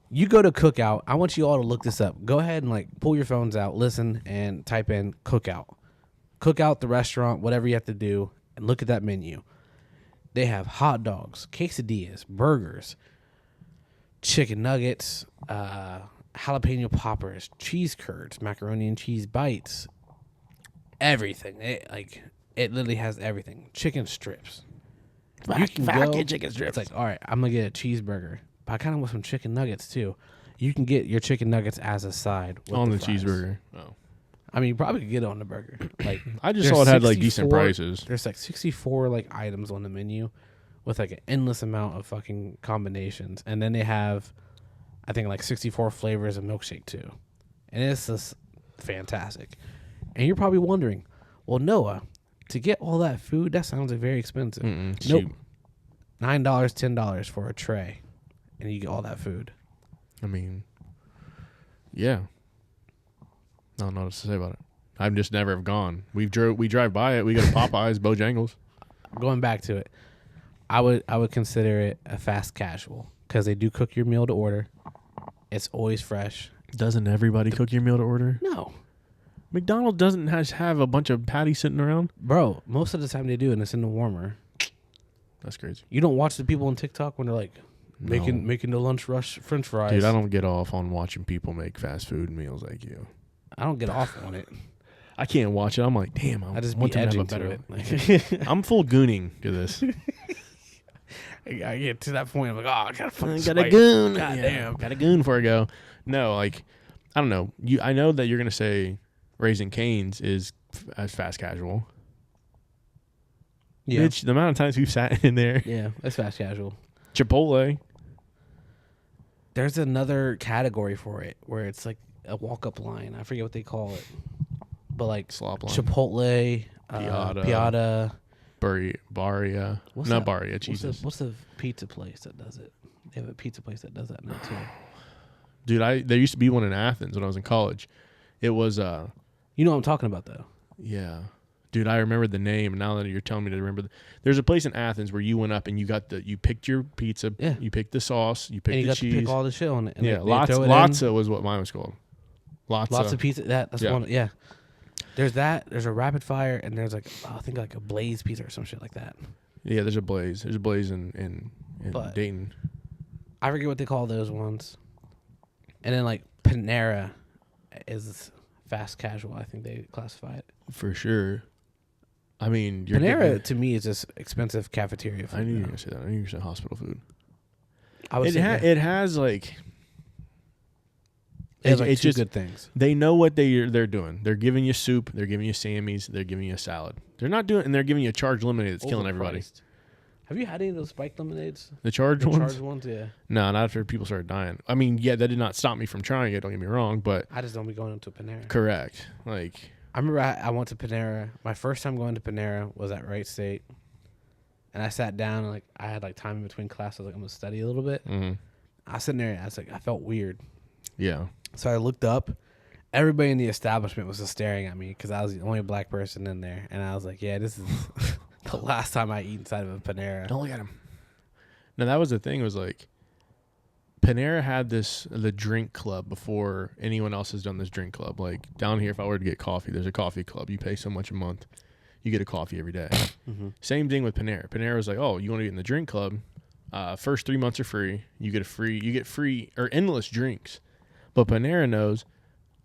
You go to Cookout. I want you all to look this up. Go ahead and like pull your phones out, listen, and type in Cookout. Cookout, the restaurant, whatever you have to do, and look at that menu. They have hot dogs, quesadillas, burgers, chicken nuggets, jalapeno poppers, cheese curds, macaroni and cheese bites, everything. It literally has everything. Chicken strips. You can go, chicken strips. It's like, all right, I'm going to get a cheeseburger. But I kind of want some chicken nuggets, too. You can get your chicken nuggets as a side. On the fries. cheeseburger. Oh. I mean, you probably could get it on the burger. Like I just saw it had like decent prices. There's like 64 like items on the menu with like an endless amount of fucking combinations. And then they have, I think, like 64 flavors of milkshake, too. And it's just fantastic. And you're probably wondering, well, Noah, to get all that food, that sounds like very expensive. Nope. Cheap. $9, $10 for a tray. And you get all that food. I mean, yeah. I don't know what to say about it. I've just never have gone. We drive by it. We go to Popeyes, Bojangles. Going back to it, I would consider it a fast casual because they do cook your meal to order. It's always fresh. Doesn't everybody cook your meal to order? No. McDonald's doesn't have a bunch of patties sitting around? Bro, most of the time they do, and it's in the warmer. That's crazy. You don't watch the people on TikTok when they're like, making the lunch rush French fries. Dude, I don't get off on watching people make fast food meals like you. I don't get off on it. I can't watch it. I'm like, damn, I just want be to have a edging better. to it. I'm full gooning to this. I get to that point, I'm like, oh, I gotta fucking got a goon. God damn. Got a goon before I go. No, like, I don't know. I know that you're gonna say Raising Cane's is as fast casual. Yeah. Bitch, the amount of times we've sat in there. Yeah, that's fast casual. Chipotle. There's another category for it where it's like a walk-up line. I forget what they call it. But like Slop line. Chipotle, Piata. Barria. What's Not that? Barria, Jesus. What's the pizza place that does it? They have a pizza place that does that now too. Dude, there used to be one in Athens when I was in college. It was You know what I'm talking about though. yeah. Dude, I remember the name, and now that you're telling me to remember, there's a place in Athens where you went up and you picked your pizza, Yeah. you picked the sauce, you picked And you the got cheese. to pick all the shit on it. And yeah, they throw it in. Lotsa was what mine was called. Lots of pizza. That's Yeah. one. Yeah. There's that. There's a rapid fire, and there's like I think like a Blaze pizza or some shit like that. Yeah, there's a Blaze. There's a Blaze in But- Dayton. I forget what they call those ones. And then like Panera is fast casual. I think they classify it. For sure. I mean, you're Panera getting- to me is just expensive cafeteria food. I knew you were now. going to say that. I knew you were going to say hospital food. I would It, say it has like... they have like it's two just good things. they know what they're doing. They're giving you soup. They're giving you Sammy's. They're giving you a salad. They're not doing, and they're giving you a charged lemonade that's killing everybody. Overpriced. Have you had any of those spiked lemonades? The charged The ones? charged ones, yeah. No, not after people started dying. I mean, yeah, that did not stop me from trying it. Don't get me wrong, but I just don't be going into Panera. correct. Like, I remember I went to Panera. My first time going to Panera was at Wright State, and I sat down and like I had like time in between classes. Like I'm gonna study a little bit. I was sitting there and I felt weird. yeah, So I looked up. Everybody in the establishment was just staring at me because I was the only black person in there, and I was like, "Yeah, this is the last time I eat inside of a Panera." don't look at him. Now that was the thing. Was like, Panera had the drink club before anyone else has done this drink club. Like down here, if I were to get coffee, there's a coffee club. You pay so much a month. you get a coffee every day. Mm-hmm. Same thing with Panera. Panera was like, oh, you want to get in the drink club? First 3 months are free. You get free or endless drinks. But Panera knows,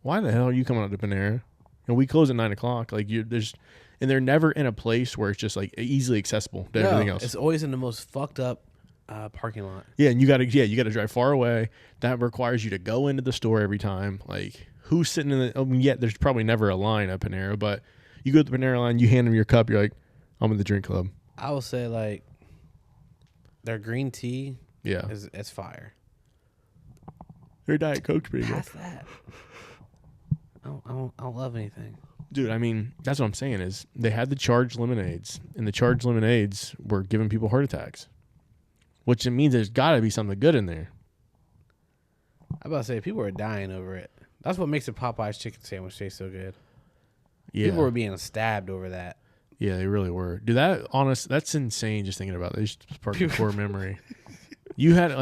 why the hell are you coming out to Panera? And we close at 9:00. Like and they're never in a place where it's just like easily accessible to everything else. It's always in the most fucked up parking lot. Yeah, and you gotta drive far away. That requires you to go into the store every time. Like, who's sitting in the? I mean, there's probably never a line at Panera, but you go to the Panera line, you hand them your cup, you're like, I'm in the drink club. I will say, like, their green tea, Yeah, it's fire. their Diet Coke's pretty good. Past that, I don't love anything. Dude, I mean, that's what I'm saying is they had the charged lemonades, and the charged lemonades were giving people heart attacks, which it means there's got to be something good in there. I about to say people are dying over it. That's what makes a Popeye's chicken sandwich taste so good. Yeah, People were being stabbed over that. yeah, they really were. Dude, that's insane. Just thinking about it, it's part of the core memory. You had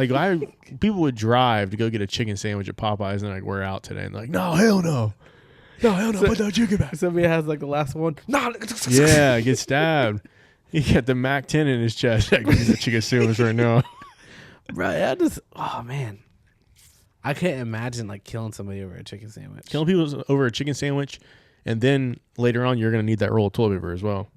people would drive to go get a chicken sandwich at Popeyes, and like, we're out today, and they're like, no, hell no. No, hell no, put that chicken back. Somebody has like the last one. No. Yeah, get stabbed. He got the Mac 10 in his chest. He's a chicken sandwich right now. Right, oh man. I can't imagine like killing somebody over a chicken sandwich. Killing people over a chicken sandwich, and then later on you're going to need that roll of toilet paper as well.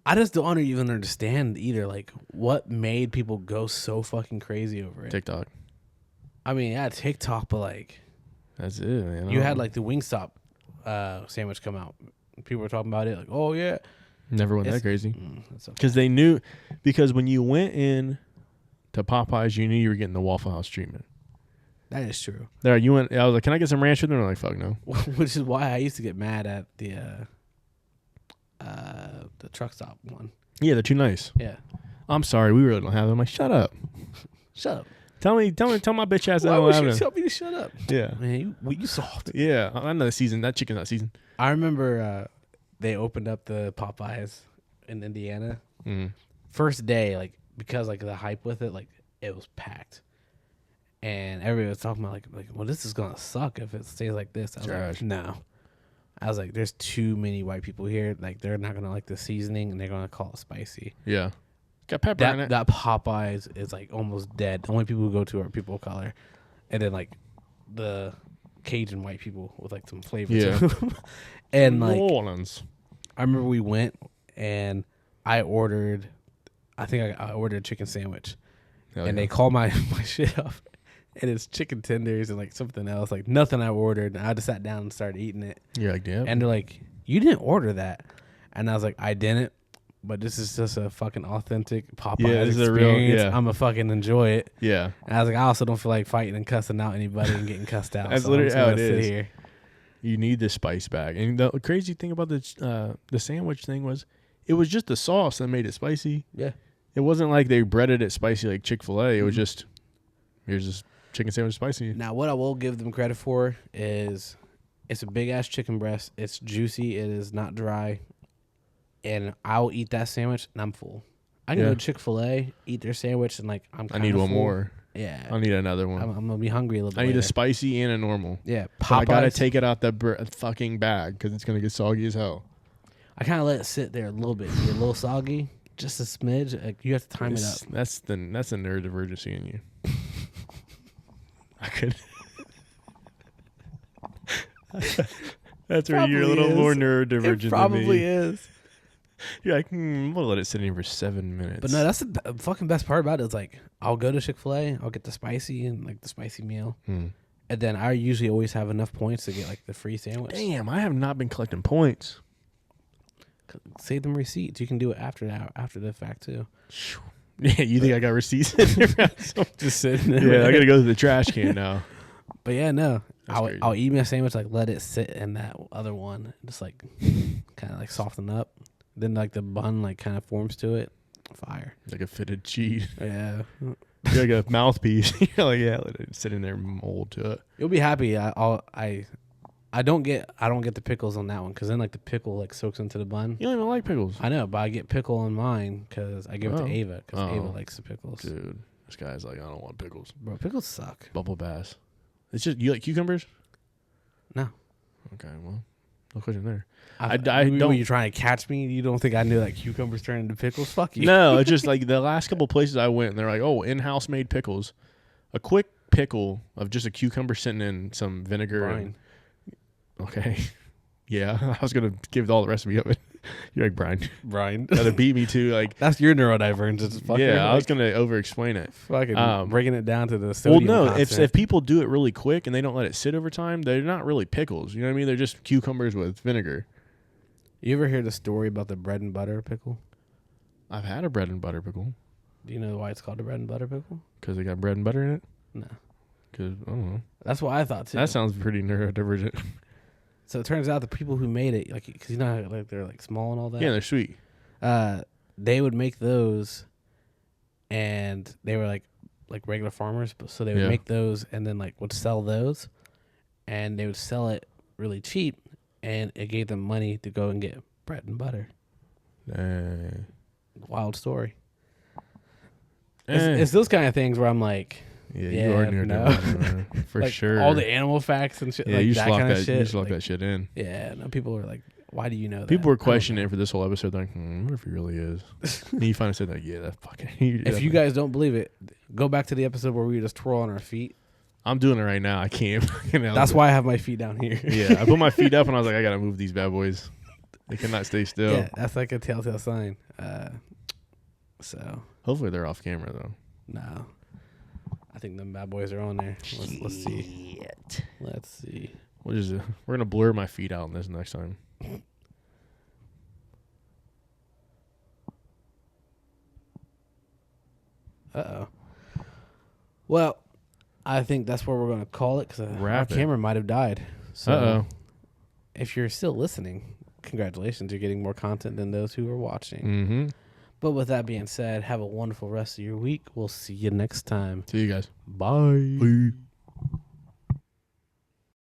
I just don't even understand either, like, what made people go so fucking crazy over it. TikTok. I mean, yeah, TikTok, but like, that's it, man. You had like the Wingstop sandwich come out. People were talking about it, like, oh yeah. Never went that crazy. Because okay. They knew, because when you went in to Popeyes, you knew you were getting the Waffle House treatment. That is true. There, I was like, can I get some ranch with them? They're like, fuck no. Which is why I used to get mad at the truck stop one. Yeah, they're too nice. Yeah. I'm sorry, we really don't have them. I'm like, shut up. Shut up. Tell my bitch ass I Why don't would have you them. tell me to shut up? Yeah. Man, you soft. Yeah, I know the season. That chicken's not seasoned. I remember they opened up the Popeyes in Indiana. Mm. First day, like, because like the hype with it, like, it was packed. And everybody was talking about like, well, this is gonna suck if it stays like this. I was like, no. I was like, there's too many white people here. Like, they're not gonna like the seasoning, and they're gonna call it spicy. Yeah, got pepper in it. That Popeyes is like almost dead. The only people who go to are people of color, and then like the Cajun white people with like some flavor. Yeah, to them. And like, New Orleans. I remember we went and I ordered. I think I ordered a chicken sandwich, and they called my shit up. And it's chicken tenders and like something else, like nothing I ordered. And I just sat down and started eating it. You're like, damn. And they're like, you didn't order that. And I was like, I didn't. But this is just a fucking authentic Popeyes experience. A real, I'm going to fucking enjoy it. Yeah. And I was like, I also don't feel like fighting and cussing out anybody and getting cussed out. That's literally how it is. Here. You need the spice bag. And the crazy thing about the sandwich thing was, it was just the sauce that made it spicy. Yeah. It wasn't like they breaded it spicy like Chick-fil-A. It was just, here's this chicken sandwich spicy. Now, what I will give them credit for is it's a big-ass chicken breast. It's juicy. It is not dry. And I'll eat that sandwich, and I'm full. I can go to Chick-fil-A, eat their sandwich, and, like, I need one full. More. Yeah. I need another one. I'm going to be hungry a little bit I need later. a spicy and a normal. Yeah. I got to take it out the fucking bag because it's going to get soggy as hell. I kind of let it sit there a little bit. Get a little soggy, just a smidge. Like, you have to time it up. That's the neurodivergency in you. I could. That's where you're a little more neurodivergent. It probably is. You're like, we'll let it sit in here for 7 minutes. But no, that's the fucking best part about it. Is like, I'll go to Chick-fil-A, I'll get the spicy and like the spicy meal, and then I usually always have enough points to get like the free sandwich. Damn, I have not been collecting points. Save them receipts. You can do it after the fact too. Yeah, you think I got receipts in there? Just sitting there. Yeah, I gotta go to the trash can now. But yeah, no, I'll eat my sandwich, like let it sit in that other one, just like kind of like soften up. Then like the bun like kind of forms to it. Fire. Like a fitted cheese. Yeah. You're like a mouthpiece. You're like, yeah, let it sit in there, mold to it. You'll be happy. I don't get the pickles on that one because then like the pickle like soaks into the bun. You don't even like pickles. I know, but I get pickle on mine because I give it to Ava because Ava likes the pickles. Dude, this guy's like, I don't want pickles. Bro, pickles suck. Bubble bass. It's just, you like cucumbers? No. Okay, well, No question there. I don't. Were you trying to catch me? You don't think I knew that cucumbers turn into pickles? Fuck you. No, it's just like the last couple places I went, and they're like, "Oh, in-house made pickles." A quick pickle of just a cucumber sitting in some vinegar. Brine. Okay. Yeah, I was gonna give all the recipe of it. You're like Brine. Gotta beat me to like. That's your neurodivergence. Yeah, I was gonna over-explain it. Fucking breaking it down to the sodium content. If people do it really quick and they don't let it sit over time, they're not really pickles. You know what I mean? They're just cucumbers with vinegar. You ever hear the story about the bread and butter pickle? I've had a bread and butter pickle. Do you know why it's called a bread and butter pickle? Because they got bread and butter in it? No. Because, I don't know. That's what I thought, too. That sounds pretty neurodivergent. So it turns out the people who made it, like, because you know how like they're like small and all that. Yeah, they're sweet. They would make those, and they were like regular farmers, but so they would make those and then like would sell those, and they would sell it really cheap, and it gave them money to go and get bread and butter. Wild story. It's those kind of things where I'm like, yeah, you are neurodivergent for like sure. All the animal facts and shit. Yeah, like you that just kind of shit. shit. You just lock that shit in. Yeah, no, people are like, why do you know that? People were questioning it for this whole episode. They're like, what if he really is? And you finally said, like, yeah, that fucking. If you guys don't believe it, go back to the episode where we just twirl on our feet. I'm doing it right now. I can't. That's why I have my feet down here. Yeah, I put my feet up and I was like, I gotta move these bad boys. They cannot stay still. Yeah, that's like a telltale sign. So hopefully they're off camera though. No, I think them bad boys are on there. Let's see. Let's see. We're gonna blur my feet out in this next time. Uh-oh. Well, I think that's where we're gonna call it because our camera might have died. So if you're still listening, congratulations, you're getting more content than those who are watching. Mm-hmm. But with that being said, have a wonderful rest of your week. We'll see you next time. See you guys. Bye. Bye.